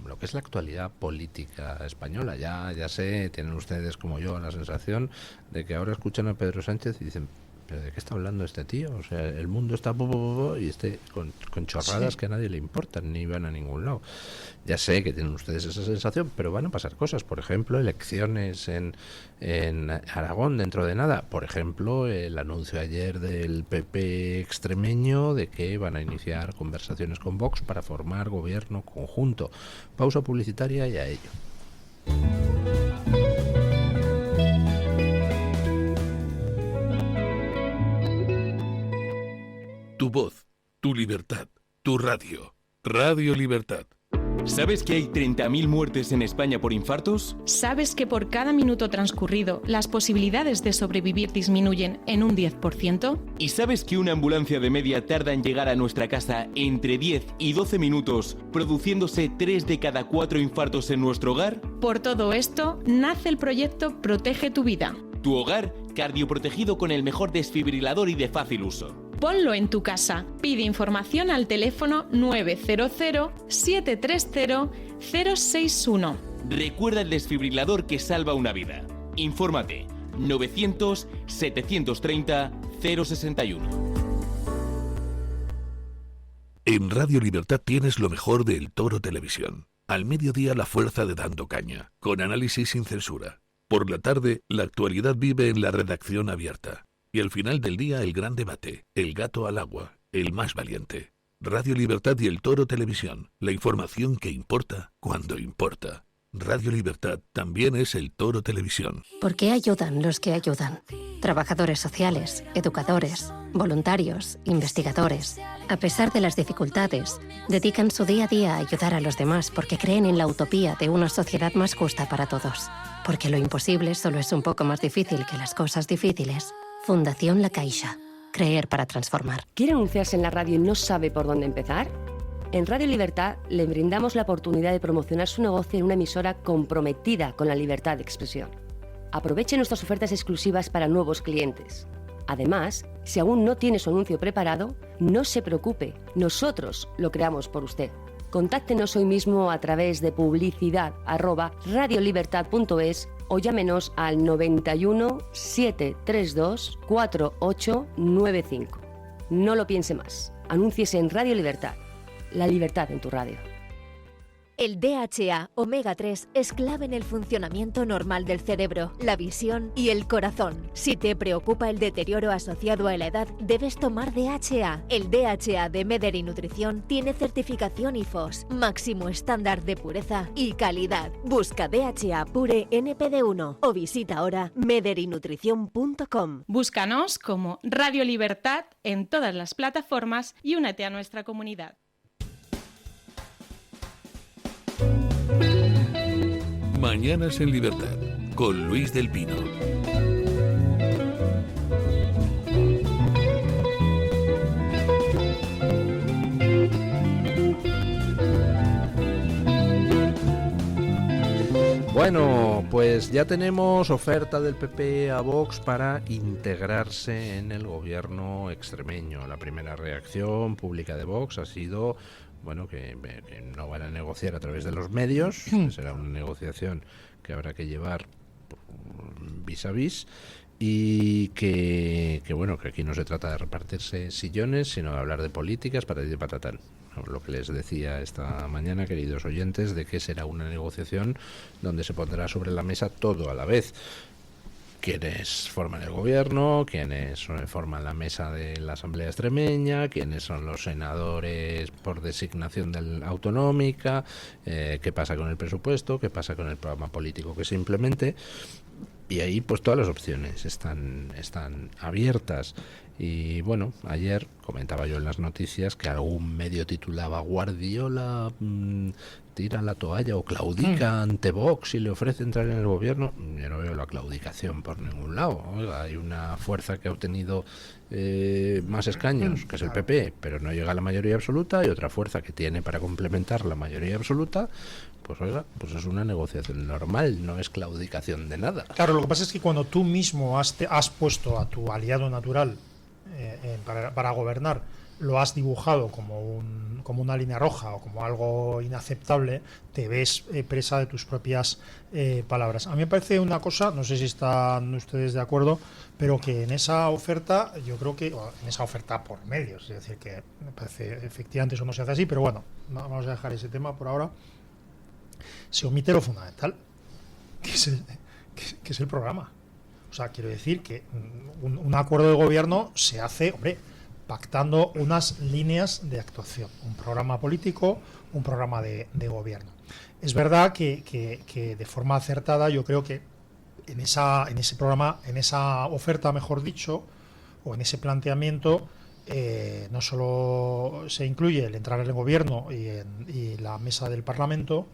lo que es la actualidad política española. Ya sé, tienen ustedes como yo la sensación de que ahora escuchan a Pedro Sánchez y dicen: ¿pero de qué está hablando este tío? O sea, el mundo está y con chorradas que a nadie le importan ni van a ningún lado. Ya sé que tienen ustedes esa sensación, pero van a pasar cosas. Por ejemplo, elecciones en Aragón dentro de nada. Por ejemplo, el anuncio ayer del PP extremeño de que van a iniciar conversaciones con Vox para formar gobierno conjunto. Pausa publicitaria y a ello. Tu voz, tu libertad, tu radio. Radio Libertad. ¿Sabes que hay 30.000 muertes en España por infartos? ¿Sabes que por cada minuto transcurrido las posibilidades de sobrevivir disminuyen en un 10%? ¿Y sabes que una ambulancia de media tarda en llegar a nuestra casa entre 10 y 12 minutos, produciéndose 3 de cada 4 infartos en nuestro hogar? Por todo esto, nace el proyecto Protege tu Vida. Tu hogar cardioprotegido con el mejor desfibrilador y de fácil uso. Ponlo en tu casa. Pide información al teléfono 900-730-061. Recuerda el desfibrilador que salva una vida. Infórmate. 900-730-061. En Radio Libertad tienes lo mejor del Toro Televisión. Al mediodía, la fuerza de Dando Caña, con análisis sin censura. Por la tarde, la actualidad vive en la redacción abierta. Y al final del día, el gran debate, el gato al agua, el más valiente. Radio Libertad y el Toro Televisión, la información que importa cuando importa. Radio Libertad también es el Toro Televisión. ¿Por qué ayudan los que ayudan? Trabajadores sociales, educadores, voluntarios, investigadores. A pesar de las dificultades, dedican su día a día a ayudar a los demás porque creen en la utopía de una sociedad más justa para todos. Porque lo imposible solo es un poco más difícil que las cosas difíciles. Fundación La Caixa. Creer para transformar. ¿Quiere anunciarse en la radio y no sabe por dónde empezar? En Radio Libertad le brindamos la oportunidad de promocionar su negocio en una emisora comprometida con la libertad de expresión. Aproveche nuestras ofertas exclusivas para nuevos clientes. Además, si aún no tiene su anuncio preparado, no se preocupe, nosotros lo creamos por usted. Contáctenos hoy mismo a través de publicidad@radiolibertad.es o llámenos al 91 732 4895. No lo piense más. Anúnciese en Radio Libertad. La libertad en tu radio. El DHA omega 3 es clave en el funcionamiento normal del cerebro, la visión y el corazón. Si te preocupa el deterioro asociado a la edad, debes tomar DHA. El DHA de Mederi Nutrición tiene certificación IFOS, máximo estándar de pureza y calidad. Busca DHA Pure NPD1 o visita ahora mederinutrición.com. Búscanos como Radio Libertad en todas las plataformas y únete a nuestra comunidad. Mañanas en Libertad, con Luis del Pino. Bueno, pues ya tenemos oferta del PP a Vox para integrarse en el gobierno extremeño. La primera reacción pública de Vox ha sido, bueno, que no van a negociar a través de los medios, que será una negociación que habrá que llevar vis a vis, y que bueno, que aquí no se trata de repartirse sillones, sino de hablar de políticas para ir para tal. Lo que les decía esta mañana, queridos oyentes, de que será una negociación donde se pondrá sobre la mesa todo a la vez. Quienes forman el gobierno, quienes forman la mesa de la Asamblea Extremeña, quienes son los senadores por designación autonómica, qué pasa con el presupuesto, qué pasa con el programa político que se implemente. Y ahí pues todas las opciones están abiertas. Y bueno, ayer comentaba yo en las noticias que algún medio titulaba Guardiola tira la toalla o claudica ante Vox y le ofrece entrar en el gobierno. Yo no veo la claudicación por ningún lado. Oiga, hay una fuerza que ha obtenido más escaños, que es el PP, pero no llega a la mayoría absoluta, y otra fuerza que tiene para complementar la mayoría absoluta. Pues oiga, pues es una negociación normal, no es claudicación de nada. Claro, lo que pasa es que cuando tú mismo has puesto a tu aliado natural para gobernar, lo has dibujado como una línea roja o como algo inaceptable, te ves presa de tus propias palabras. A mí me parece una cosa, no sé si están ustedes de acuerdo, pero que en esa oferta, yo creo que, en esa oferta por medios, es decir, que me parece efectivamente eso no se hace así, pero bueno, vamos a dejar ese tema por ahora. Se omite lo fundamental, que es el programa. O sea, quiero decir que un acuerdo de gobierno se hace, hombre, pactando unas líneas de actuación, un programa político, un programa de gobierno. Es verdad que de forma acertada, yo creo que en ese programa, en esa oferta, mejor dicho, o en ese planteamiento, no solo se incluye el entrar en el gobierno y la mesa del Parlamento,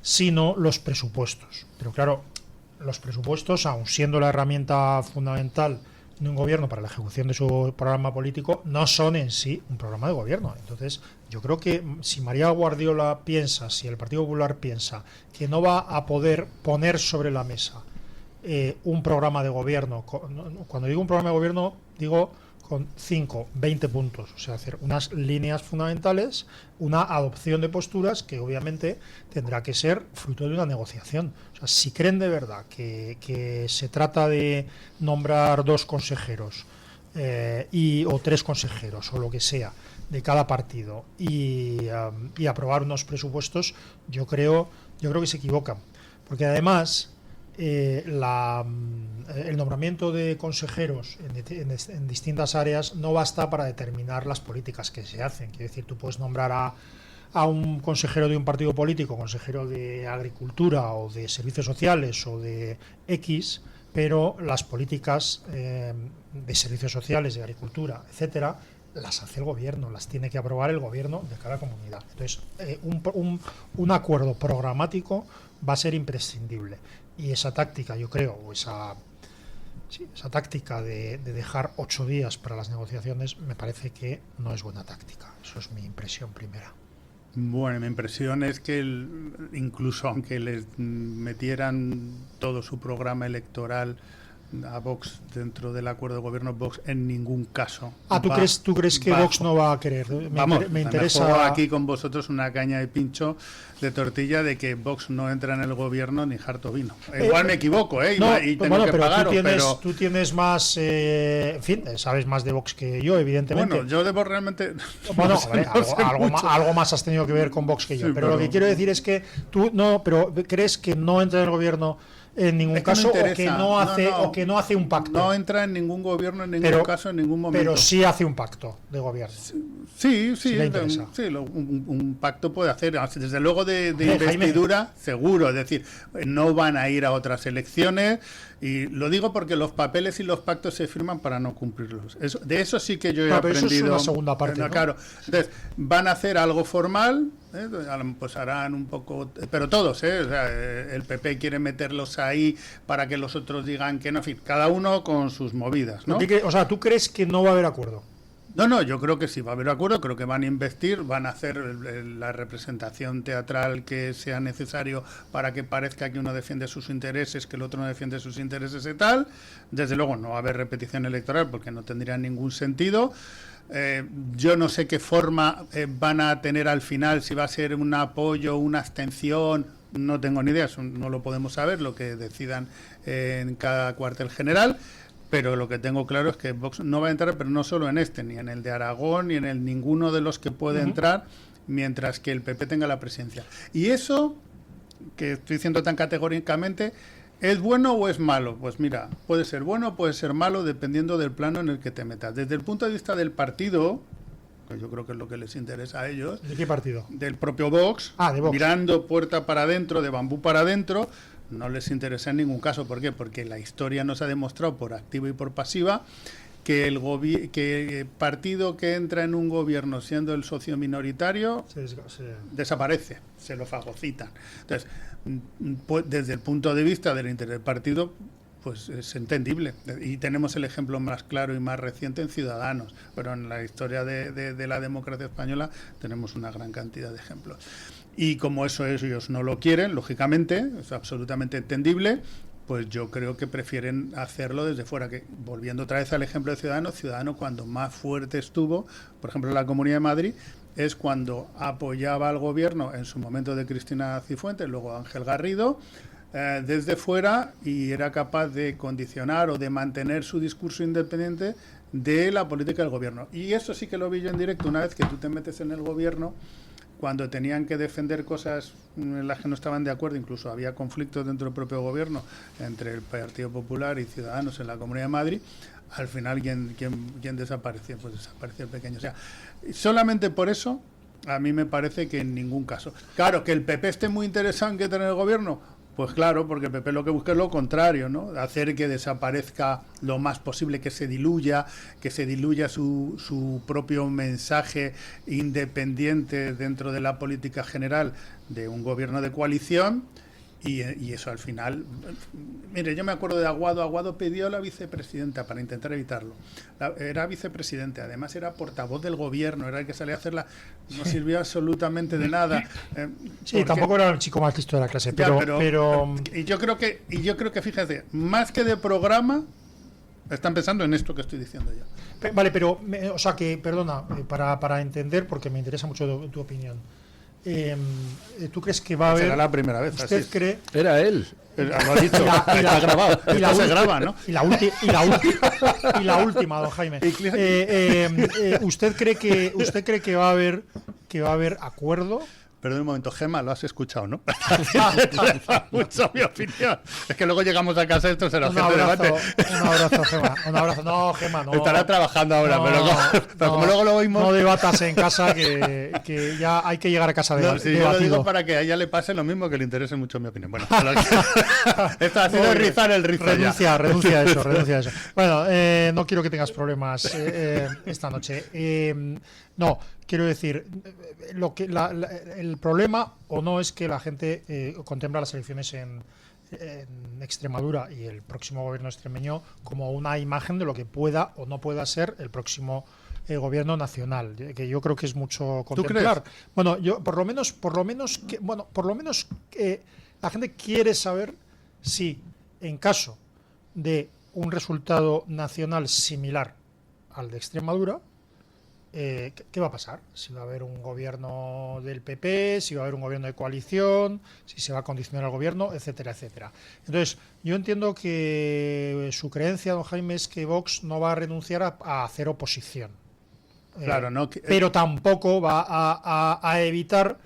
sino los presupuestos. Pero claro, los presupuestos, aun siendo la herramienta fundamental de un gobierno para la ejecución de su programa político, no son en sí un programa de gobierno. Entonces, yo creo que si María Guardiola piensa, si el Partido Popular piensa que no va a poder poner sobre la mesa un programa de gobierno, cuando digo un programa de gobierno, digo con 5, 20 puntos, o sea, hacer unas líneas fundamentales, una adopción de posturas que obviamente tendrá que ser fruto de una negociación. O sea, si creen de verdad que se trata de nombrar 2 consejeros o 3 consejeros o lo que sea de cada partido y aprobar unos presupuestos, yo creo que se equivocan, porque además el nombramiento de consejeros en distintas áreas no basta para determinar las políticas que se hacen. Quiero decir, tú puedes nombrar a un consejero de un partido político, consejero de Agricultura o de Servicios Sociales o de X, pero las políticas de Servicios Sociales, de Agricultura, etcétera, las hace el gobierno, las tiene que aprobar el gobierno de cada comunidad. Entonces, un acuerdo programático va a ser imprescindible. Y esa táctica, yo creo, o esa táctica de dejar 8 días para las negociaciones, me parece que no es buena táctica. Eso es mi impresión primera. Bueno, mi impresión es que incluso aunque les metieran todo su programa electoral a Vox dentro del acuerdo de gobierno, Vox en ningún caso. ¿Tú crees que Vox no va a querer? Me interesa. Me juego aquí con vosotros una caña de pincho de tortilla de que Vox no entra en el gobierno ni harto vino. Igual me equivoco, y tengo que pagaros, tú tienes más, en fin, sabes más de Vox que yo, evidentemente. Bueno, yo debo realmente. Bueno, algo más has tenido que ver con Vox que yo. Pero lo que quiero decir es que tú crees que no entra en el gobierno en ningún caso, o que no hace un pacto. No entra en ningún gobierno en ningún caso, en ningún momento. Pero sí hace un pacto de gobierno. Sí, un pacto puede hacer. Desde luego de investidura, seguro. Es decir, no van a ir a otras elecciones. Y lo digo porque los papeles y los pactos se firman para no cumplirlos. De eso sí que yo he aprendido. Pero eso es una segunda parte, ¿no? Claro. Entonces, van a hacer algo formal, pues harán un poco, pero todos, o sea, el PP quiere meterlos ahí para que los otros digan que no, en fin, cada uno con sus movidas, ¿no? O sea, ¿tú crees que no va a haber acuerdo? No, yo creo que sí va a haber acuerdo, creo que van a investir, van a hacer la representación teatral que sea necesario para que parezca que uno defiende sus intereses, que el otro no defiende sus intereses y tal. Desde luego no va a haber repetición electoral porque no tendría ningún sentido. Yo no sé qué forma van a tener al final, si va a ser un apoyo, una abstención. no tengo ni idea, no lo podemos saber, lo que decidan en cada cuartel general. Pero lo que tengo claro es que Vox no va a entrar, pero no solo en este, ni en el de Aragón, ni en ninguno de los que puede entrar, mientras que el PP tenga la presidencia. Y eso, que estoy diciendo tan categóricamente, ¿es bueno o es malo? Pues mira, puede ser bueno o puede ser malo dependiendo del plano en el que te metas. Desde el punto de vista del partido, que yo creo que es lo que les interesa a ellos. ¿De qué partido? Del propio Vox, de Vox. Mirando puerta para adentro, de bambú para adentro, no les interesa en ningún caso. ¿Por qué? Porque la historia nos ha demostrado por activa y por pasiva que el partido que entra en un gobierno siendo el socio minoritario desaparece, se lo fagocitan. Entonces, pues, desde el punto de vista del interés del partido, pues es entendible. Y tenemos el ejemplo más claro y más reciente en Ciudadanos, pero en la historia de la democracia española tenemos una gran cantidad de ejemplos. Y como eso ellos no lo quieren, lógicamente, es absolutamente entendible, pues yo creo que prefieren hacerlo desde fuera. Que volviendo otra vez al ejemplo de Ciudadanos, cuando más fuerte estuvo, por ejemplo en la Comunidad de Madrid, es cuando apoyaba al gobierno en su momento de Cristina Cifuentes, luego Ángel Garrido, desde fuera, y era capaz de condicionar o de mantener su discurso independiente de la política del gobierno. Y eso sí que lo vi yo en directo, una vez que tú te metes en el gobierno, cuando tenían que defender cosas en las que no estaban de acuerdo, incluso había conflictos dentro del propio gobierno entre el Partido Popular y Ciudadanos en la Comunidad de Madrid, al final ¿quién desapareció? Pues desapareció el pequeño. O sea, solamente por eso a mí me parece que en ningún caso. Claro, que el PP esté muy interesado en que tener el gobierno, pues claro, porque el PP lo que busca es lo contrario, ¿no? Hacer que desaparezca lo más posible, que se diluya su propio mensaje independiente dentro de la política general de un gobierno de coalición. Y eso al final, mire, yo me acuerdo de Aguado pidió la vicepresidenta para intentar evitarlo. Era vicepresidente, además era portavoz del gobierno, era el que salía a hacerla, no sirvió absolutamente de nada. Sí, tampoco era el chico más listo de la clase, pero y yo creo que fíjate, más que de programa, están pensando en esto que estoy diciendo yo. Vale, pero, o sea que, perdona, para entender, porque me interesa mucho tu opinión. ¿Tú crees que va a haber? Será la primera vez. ¿Usted así cree? Era él. Lo ha dicho. Está grabado. Se graba, ¿no? Y la última, don Jaime. ¿Usted cree que va a haber acuerdo? Perdón un momento, Gemma, lo has escuchado, ¿no? Mucho mi opinión. Es que luego llegamos a casa, esto será gente de debate. Un abrazo, Gemma. Un abrazo. No, Gemma, no. Estará trabajando ahora, pero como luego lo oímos. No debatas en casa, que ya hay que llegar a casa debatido. Yo lo digo para que a ella le pase lo mismo, que le interese mucho mi opinión. Bueno, esto ha sido rizar el rizo. Renuncia a eso. Bueno, no quiero que tengas problemas esta noche. No, quiero decir, el problema o no es que la gente contempla las elecciones en Extremadura y el próximo gobierno extremeño como una imagen de lo que pueda o no pueda ser el próximo gobierno nacional, que yo creo que es mucho contemplar. ¿Tú crees? Bueno, yo por lo menos la gente quiere saber si en caso de un resultado nacional similar al de Extremadura, ¿qué va a pasar? Si va a haber un gobierno del PP, si va a haber un gobierno de coalición, si se va a condicionar al gobierno, etcétera, etcétera. Entonces, yo entiendo que su creencia, don Jaime, es que Vox no va a renunciar a hacer oposición. Claro, no. Pero tampoco va a evitar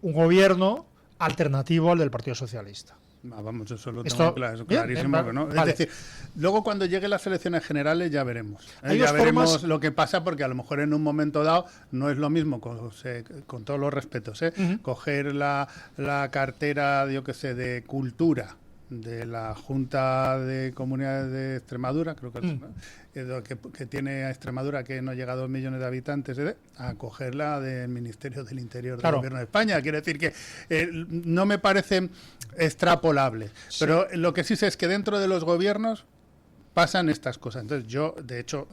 un gobierno alternativo al del Partido Socialista. Vamos, eso lo tengo clarísimo, ¿no? Vale. Es decir, luego cuando lleguen las elecciones generales ya veremos. Ya veremos lo que pasa, porque a lo mejor en un momento dado no es lo mismo, con todos los respetos, coger la cartera, yo qué sé, de cultura de la Junta de Comunidades de Extremadura, creo que tiene a Extremadura, que no llega a 2 millones de habitantes, a cogerla del Ministerio del Interior del Gobierno de España. Quiero decir que no me parece extrapolable, pero lo que sí sé es que dentro de los gobiernos pasan estas cosas. Entonces yo, de hecho,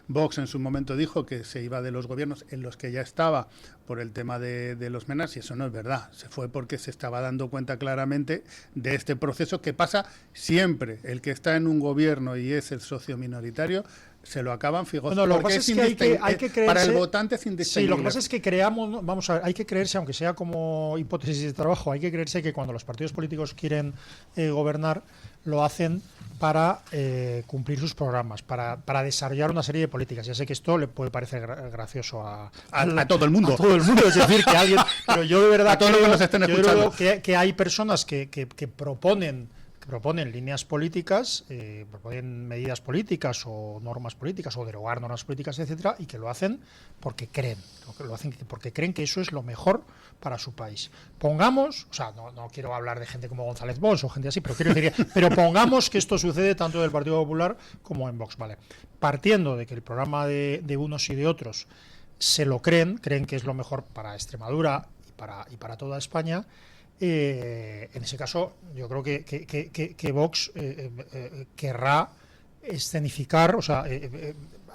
Vox en su momento dijo que se iba de los gobiernos en los que ya estaba por el tema de los MENAs, y eso no es verdad. Se fue porque se estaba dando cuenta claramente de este proceso que pasa siempre. El que está en un gobierno y es el socio minoritario se lo acaban fijosos. No, lo que pasa es que hay que creerse, para el votante es indistinguible. Sí, lo que pasa es que creamos, vamos a ver, hay que creerse, aunque sea como hipótesis de trabajo, hay que creerse que cuando los partidos políticos quieren gobernar, lo hacen para cumplir sus programas, para desarrollar una serie de políticas. Ya sé que esto le puede parecer gracioso a todo el mundo. A todo el mundo, es decir, que alguien... Pero yo de verdad creo que hay personas que proponen líneas políticas, proponen medidas políticas o normas políticas o derogar normas políticas, etcétera, y que lo hacen porque creen, porque creen que eso es lo mejor para su país. Pongamos, o sea, no quiero hablar de gente como González Pons o gente así, pero quiero decir, pero pongamos que esto sucede tanto en el Partido Popular como en Vox, ¿vale? Partiendo de que el programa de unos y de otros se lo creen que es lo mejor para Extremadura y para toda España. En ese caso, yo creo que Vox querrá escenificar, o sea,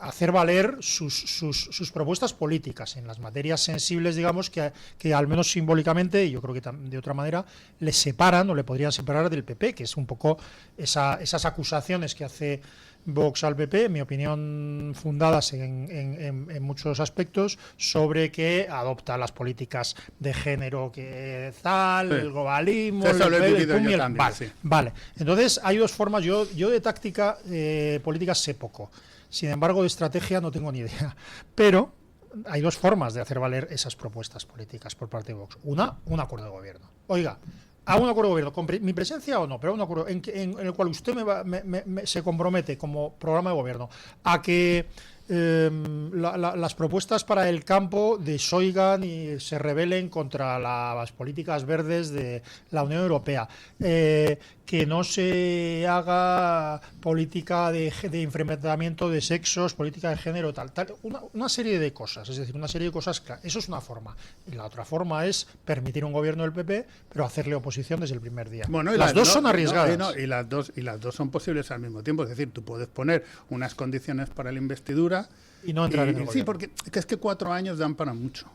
hacer valer sus propuestas políticas en las materias sensibles, digamos, que al menos simbólicamente, y yo creo que de otra manera, le separan o le podrían separar del PP, que es un poco esas acusaciones que hace Vox al PP, en mi opinión fundadas en muchos aspectos, sobre que adopta las políticas de género que tal, el globalismo, vale. Entonces hay dos formas, yo de táctica política sé poco, sin embargo de estrategia no tengo ni idea, pero hay dos formas de hacer valer esas propuestas políticas por parte de Vox. Un acuerdo de gobierno. Oiga, ¿hago un acuerdo de gobierno con mi presencia o no? Pero un acuerdo en el cual usted se compromete como programa de gobierno a que las propuestas para el campo desoigan y se rebelen contra las políticas verdes de la Unión Europea, que no se haga política de enfrentamiento de sexos, política de género, tal, una serie de cosas, es decir, una serie de cosas, eso es una forma. Y la otra forma es permitir un gobierno del PP, pero hacerle oposición desde el primer día. Bueno, las dos son arriesgadas. Y las dos son posibles al mismo tiempo, es decir, tú puedes poner unas condiciones para la investidura y no entrar en el gobierno. Sí, porque es que 4 años dan para mucho.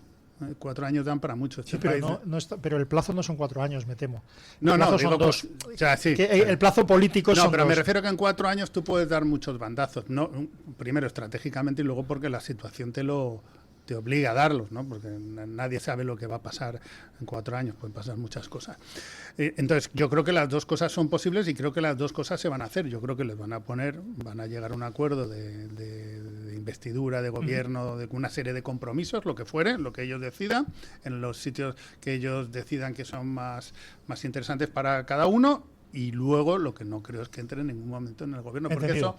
4 años dan para mucho. Sí, pero, pero el plazo no son 4 años, me temo. El plazo son 2. O sea, sí. El plazo político son 2. No, pero me refiero que en 4 años tú puedes dar muchos bandazos. No, primero estratégicamente y luego porque la situación te obliga a darlos, ¿no? Porque nadie sabe lo que va a pasar en 4 años, pueden pasar muchas cosas. Entonces, yo creo que las dos cosas son posibles y creo que las dos cosas se van a hacer. Yo creo que les van a llegar a un acuerdo de investidura, de gobierno, de una serie de compromisos, lo que fuere, lo que ellos decidan, en los sitios que ellos decidan que son más interesantes para cada uno, y luego lo que no creo es que entre en ningún momento en el gobierno, porque eso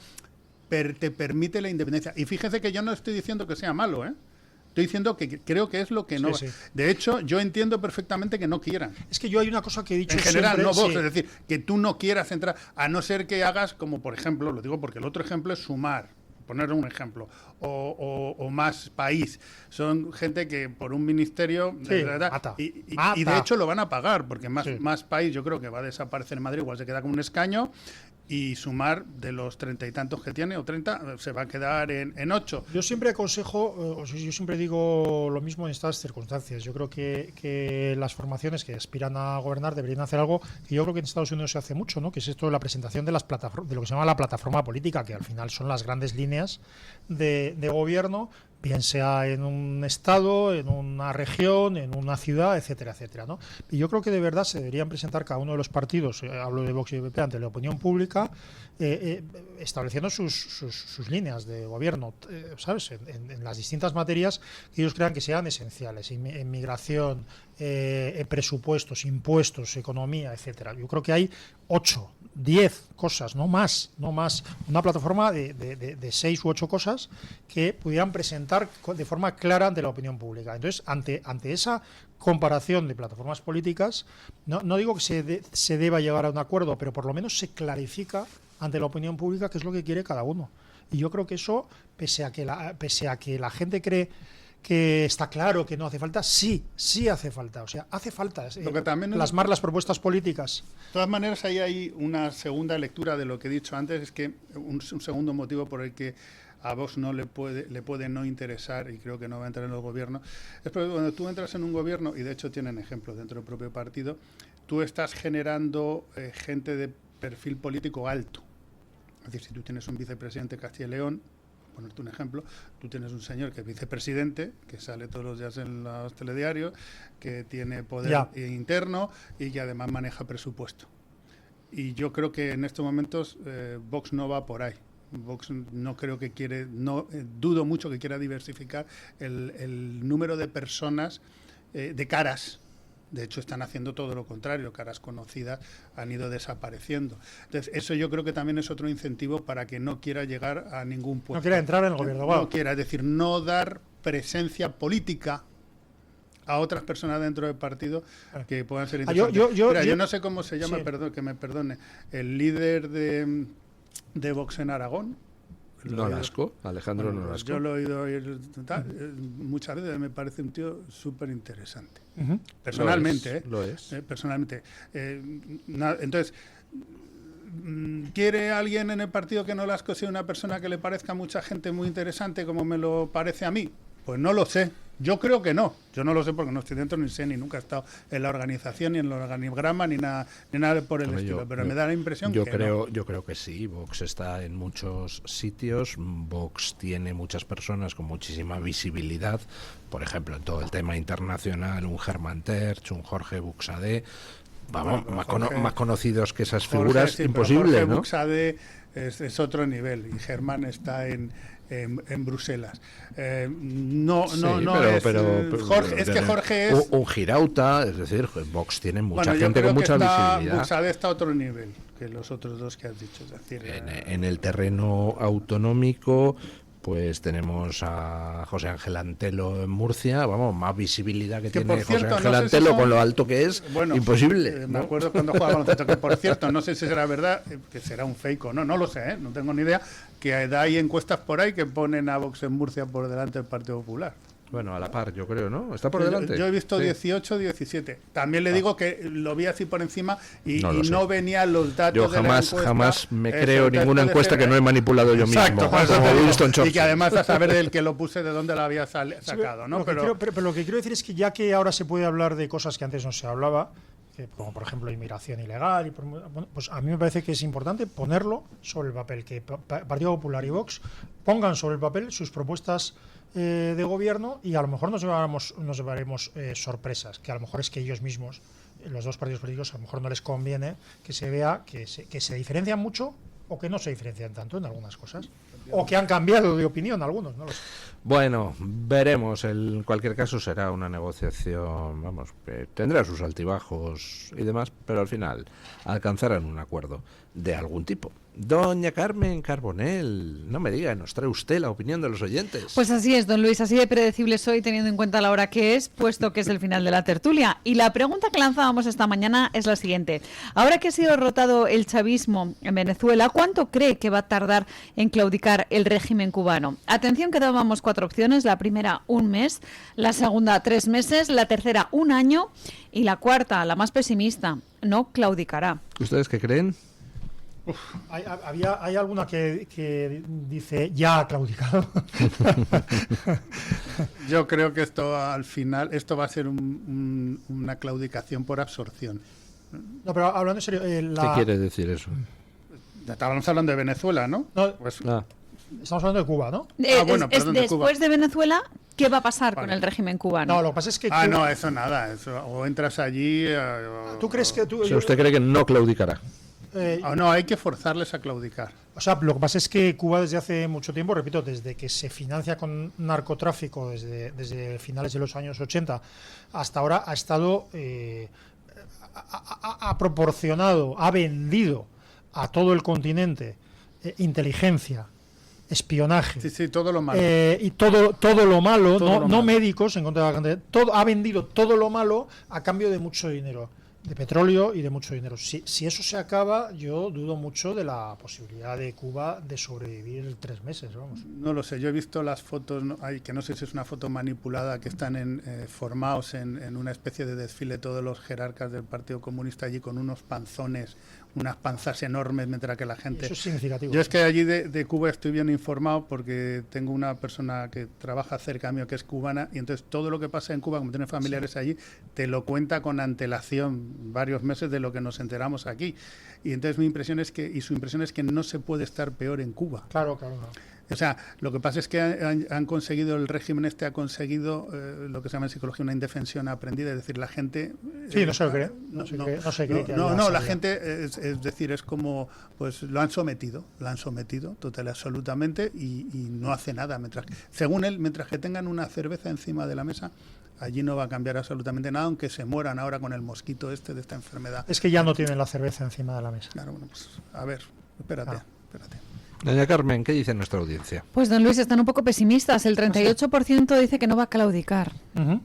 te permite la independencia. Y fíjese que yo no estoy diciendo que sea malo, Estoy diciendo que creo que es lo que no... Sí. De hecho, yo entiendo perfectamente que no quieran. Es que yo hay una cosa que he dicho en general, siempre, no vos, es decir, que tú no quieras entrar, a no ser que hagas como, por ejemplo, lo digo porque el otro ejemplo es Sumar, poner un ejemplo, o Más País. Son gente que por un ministerio... Y de hecho lo van a pagar, porque más País yo creo que va a desaparecer en Madrid, igual se queda con un escaño, y Sumar, de los 30 y tantos que tiene, o 30, se va a quedar en 8. Yo siempre aconsejo, yo siempre digo lo mismo en estas circunstancias. Yo creo que las formaciones que aspiran a gobernar deberían hacer algo que yo creo que en Estados Unidos se hace mucho, ¿no? Que es esto de la presentación de lo que se llama la plataforma política, que al final son las grandes líneas de gobierno, bien sea en un estado, en una región, en una ciudad, etcétera, etcétera, ¿no? Y yo creo que de verdad se deberían presentar cada uno de los partidos, hablo de Vox y de PP, ante la opinión pública, estableciendo sus líneas de gobierno, ¿sabes? En las distintas materias que ellos crean que sean esenciales, en migración, presupuestos, impuestos, economía, etcétera. Yo creo que hay 8, 10 cosas, no más, una plataforma de 6 u 8 cosas que pudieran presentar de forma clara ante la opinión pública. Entonces, ante esa comparación de plataformas políticas, no digo que se deba llegar a un acuerdo, pero por lo menos se clarifica ante la opinión pública qué es lo que quiere cada uno. Y yo creo que eso, pese a que la gente cree que está claro que no hace falta, sí hace falta. O sea, hace falta plasmar las propuestas políticas. De todas maneras, ahí hay una segunda lectura de lo que he dicho antes, es que un segundo motivo por el que a Vox no le puede no interesar, y creo que no va a entrar en el gobierno, es porque cuando tú entras en un gobierno, y de hecho tienen ejemplos dentro del propio partido, tú estás generando gente de perfil político alto. Es decir, si tú tienes un vicepresidente de Castilla y León, ponerte un ejemplo, tú tienes un señor que es vicepresidente, que sale todos los días en los telediarios, que tiene poder interno y que además maneja presupuesto. Y yo creo que en estos momentos Vox no va por ahí. Vox no creo que quiere, dudo mucho que quiera diversificar el número de personas, de caras. De hecho, están haciendo todo lo contrario, caras conocidas han ido desapareciendo. Entonces, eso yo creo que también es otro incentivo para que no quiera llegar a ningún puesto. No quiera entrar en el gobierno. No quiera, es decir, no dar presencia política a otras personas dentro del partido que puedan ser interesantes. Yo no sé cómo se llama, perdón, que me perdone, el líder de Vox en Aragón. Nolasco, Alejandro Nolasco. Yo lo he oído oír muchas veces, me parece un tío súper interesante. Personalmente, lo es. Personalmente. Entonces, ¿quiere alguien en el partido que Nolasco sea una persona que le parezca a mucha gente muy interesante como me lo parece a mí? Pues no lo sé. Yo creo que no. Yo no lo sé porque no estoy dentro, ni sé, ni nunca he estado en la organización, ni en el organigrama, ni nada por el estilo. Pero me da la impresión Yo creo que sí. Vox está en muchos sitios. Vox tiene muchas personas con muchísima visibilidad. Por ejemplo, en todo el tema internacional, un Germán Terch, un Jorge Buxadé. Vamos, más conocidos que esas figuras, Jorge, sí, imposible, Jorge ¿no? Buxadé es otro nivel y Germán está en Bruselas. Jorge, es que Jorge es un Girauta, es decir, Vox tiene mucha gente con mucha visibilidad. Buxadé está a otro nivel que los otros dos que has dicho. Es decir, en el terreno autonómico, pues tenemos a José Ángel Antelo en Murcia, vamos, más visibilidad que tiene José Ángel Antelo con lo alto que es, imposible. Me acuerdo cuando jugaba baloncesto, que por cierto, no sé si será verdad, que será un fake o no lo sé, no tengo ni idea, que hay encuestas por ahí que ponen a Vox en Murcia por delante del Partido Popular. Bueno, a la par, yo creo, ¿no? ¿Está por delante? Yo he visto 18, 17. También le digo que lo vi así por encima y no venían los datos. Yo jamás me creo ninguna encuesta que no he manipulado yo mismo. Y que además a saber del que lo puse, de dónde lo había sacado, ¿no? Pero lo que quiero decir es que ya que ahora se puede hablar de cosas que antes no se hablaba, como por ejemplo inmigración ilegal, pues a mí me parece que es importante ponerlo sobre el papel, que Partido Popular y Vox pongan sobre el papel sus propuestas de gobierno y a lo mejor nos llevaremos sorpresas, que a lo mejor es que ellos mismos, los dos partidos políticos, a lo mejor no les conviene que se vea que se diferencian mucho o que no se diferencian tanto en algunas cosas, o que han cambiado de opinión algunos, no lo sé. Bueno, veremos. En cualquier caso será una negociación, vamos, que tendrá sus altibajos y demás, pero al final alcanzarán un acuerdo de algún tipo. Doña Carmen Carbonell, no me diga, nos trae usted la opinión de los oyentes. Pues así es, don Luis, así de predecible soy, teniendo en cuenta la hora que es, puesto que es el final de la tertulia. Y la pregunta que lanzábamos esta mañana es la siguiente. Ahora que ha sido derrotado el chavismo en Venezuela, ¿cuánto cree que va a tardar en claudicar el régimen cubano? Atención, que dábamos 4 opciones. La primera, 1 mes. La segunda, 3 meses. La tercera, 1 año. Y la cuarta, la más pesimista, no claudicará. ¿Ustedes qué creen? Hay alguna que dice ya ha claudicado. Yo creo que esto al final va a ser una claudicación por absorción. No, pero hablando en serio, ¿qué quiere decir eso? Estábamos hablando de Venezuela, ¿no? Estamos hablando de Cuba, ¿no? Después de Venezuela, ¿qué va a pasar con el régimen cubano? No, lo que pasa es que no, eso nada, o entras allí. ¿Tú crees que usted cree que no claudicará? No, hay que forzarles a claudicar. O sea, lo que pasa es que Cuba desde hace mucho tiempo, repito, desde que se financia con narcotráfico, desde finales de los años 80 hasta ahora, ha estado, ha proporcionado, ha vendido a todo el continente inteligencia, espionaje, sí, todo lo malo, y todo lo malo, no médicos en contra de la gente, ha vendido todo lo malo a cambio de mucho dinero, de petróleo y de mucho dinero. Si eso se acaba, yo dudo mucho de la posibilidad de Cuba de sobrevivir 3 meses, vamos. No lo sé, yo he visto las fotos, que no sé si es una foto manipulada, que están formados en una especie de desfile todos los jerarcas del Partido Comunista allí con unos panzones, unas panzas enormes, mientras que la gente... Eso es significativo. Yo es que allí de Cuba estoy bien informado porque tengo una persona que trabaja cerca mío que es cubana y entonces todo lo que pasa en Cuba, como tiene familiares allí, te lo cuenta con antelación varios meses de lo que nos enteramos aquí. Y entonces su impresión es que no se puede estar peor en Cuba. Claro. O sea, lo que pasa es que han conseguido, el régimen ha conseguido lo que se llama en psicología una indefensión aprendida, es decir, la gente... Sí, no se lo cree. La gente, es decir, es como, pues lo han sometido total y absolutamente y no hace nada. Según él, mientras que tengan una cerveza encima de la mesa, allí no va a cambiar absolutamente nada, aunque se mueran ahora con el mosquito de esta enfermedad. Es que ya no tienen la cerveza encima de la mesa. Claro, bueno, pues a ver, espérate. Doña Carmen, ¿qué dice nuestra audiencia? Pues don Luis, están un poco pesimistas. El 38% dice que no va a claudicar.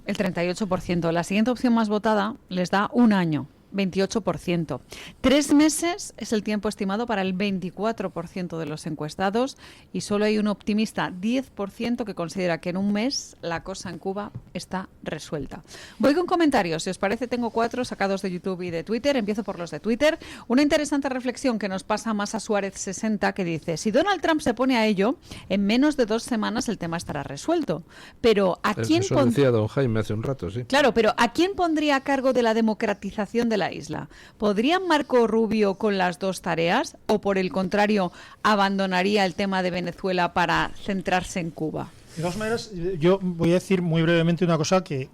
El 38%. La siguiente opción más votada les da un año. 28%. 3 meses es el tiempo estimado para el 24% de los encuestados y solo hay un optimista 10% que considera que en un mes la cosa en Cuba está resuelta. Voy con comentarios. Si os parece, tengo 4 sacados de YouTube y de Twitter. Empiezo por los de Twitter. Una interesante reflexión que nos pasa más a Suárez 60 que dice: si Donald Trump se pone a ello, en menos de 2 semanas el tema estará resuelto. Pero ¿a quién Eso decía don Jaime hace un rato, sí. Claro, pero ¿a quién pondría a cargo de la democratización de la isla? ¿Podría Marco Rubio con las 2 tareas o, por el contrario, abandonaría el tema de Venezuela para centrarse en Cuba? De todas maneras, yo voy a decir muy brevemente una cosa que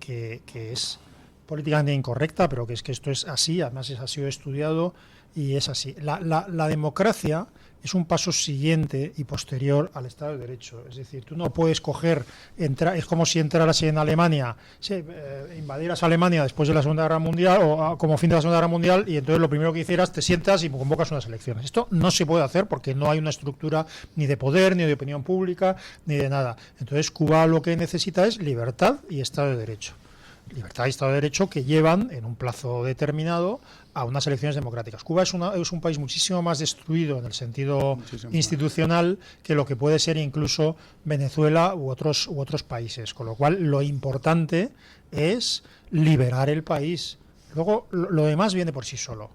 es políticamente incorrecta, pero que es que esto es así, además ha sido estudiado y es así. La democracia es un paso siguiente y posterior al Estado de Derecho. Es decir, tú no puedes es como si entraras en Alemania, invadieras Alemania después de la Segunda Guerra Mundial o como fin de la Segunda Guerra Mundial, y entonces lo primero que hicieras, te sientas y convocas unas elecciones. Esto no se puede hacer porque no hay una estructura ni de poder, ni de opinión pública, ni de nada. Entonces Cuba lo que necesita es libertad y Estado de Derecho. Libertad y Estado de Derecho que llevan en un plazo determinado a unas elecciones democráticas. Cuba es un país muchísimo más destruido en el sentido institucional que lo que puede ser incluso Venezuela u otros países, con lo cual lo importante es liberar el país. Luego lo demás viene por sí solo.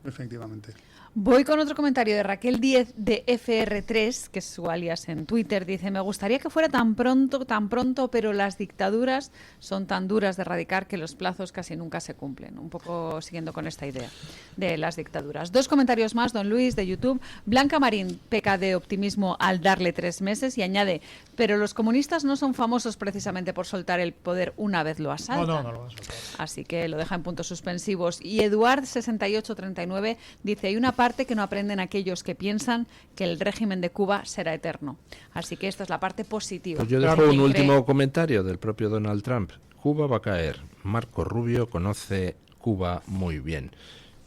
Efectivamente. Voy con otro comentario de Raquel 10 de FR3, que es su alias en Twitter. Dice: me gustaría que fuera tan pronto, pero las dictaduras son tan duras de erradicar que los plazos casi nunca se cumplen. Un poco siguiendo con esta idea de las dictaduras. 2 comentarios más, don Luis, de YouTube. Blanca Marín peca de optimismo al darle 3 meses y añade: pero los comunistas no son famosos precisamente por soltar el poder una vez lo asaltan. No lo van a soltar. Así que lo deja en puntos suspensivos. Y Eduard 6839 dice: hay una parte que no aprenden aquellos que piensan que el régimen de Cuba será eterno. Así que esta es la parte positiva. Pues yo dejo un último comentario del propio Donald Trump. Cuba va a caer. Marco Rubio conoce Cuba muy bien.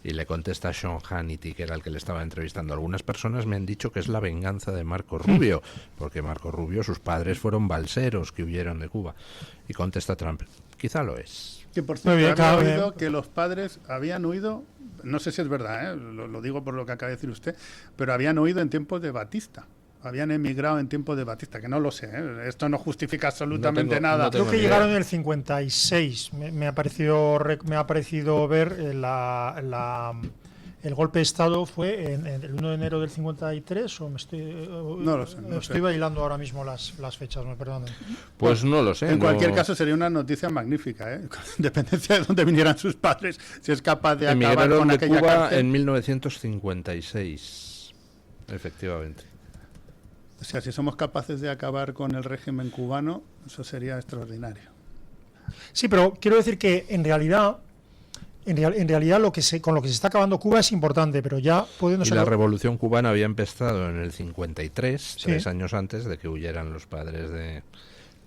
Y le contesta Sean Hannity, que era el que le estaba entrevistando. Algunas personas me han dicho que es la venganza de Marco Rubio, porque Marco Rubio, sus padres fueron balseros que huyeron de Cuba. Y contesta Trump: quizá lo es. Que por cierto, había oído que los padres habían huido, no sé si es verdad, lo digo por lo que acaba de decir usted, pero habían huido en tiempos de Batista. Habían emigrado en tiempos de Batista, que no lo sé, esto no justifica absolutamente nada. Creo que llegaron en el 56, me ha parecido ver el golpe de Estado fue en el 1 de enero del 53, o no lo sé. Estoy bailando ahora mismo las fechas, me perdonen. Pues no lo sé. En cualquier caso sería una noticia magnífica, con independencia de dónde vinieran sus padres, si es capaz de acabar con aquella Cuba cárcel. En 1956, efectivamente. O sea, si somos capaces de acabar con el régimen cubano, eso sería extraordinario. Sí, pero quiero decir que en realidad con lo que se está acabando Cuba es importante, pero ya pudiendo ser... Y la revolución cubana había empezado en el 53, 3 años antes de que huyeran los padres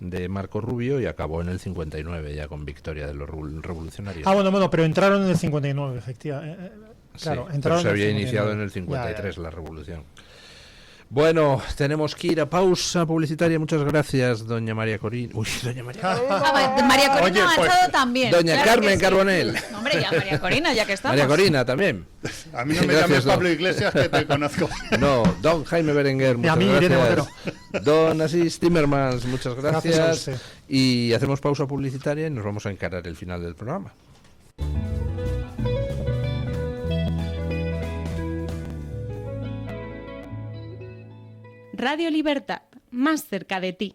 de Marco Rubio, y acabó en el 59 ya con victoria de los revolucionarios. Bueno, pero entraron en el 59, efectivamente. Claro, sí, entraron pero se había 59. iniciado en el 53 la revolución. Bueno, tenemos que ir a pausa publicitaria. Muchas gracias, doña María Corina. Uy, doña María Corina. María Corina ha estado también. Doña claro Carmen Carbonell. No, hombre, ya María Corina, ya que estamos. María Corina también. A mí no me llames Pablo Iglesias, que te conozco. No, don Jaime Berenguer, muchas gracias. Don Asís Timmermans, muchas gracias. Y hacemos pausa publicitaria y nos vamos a encarar el final del programa. Radio Libertad, más cerca de ti.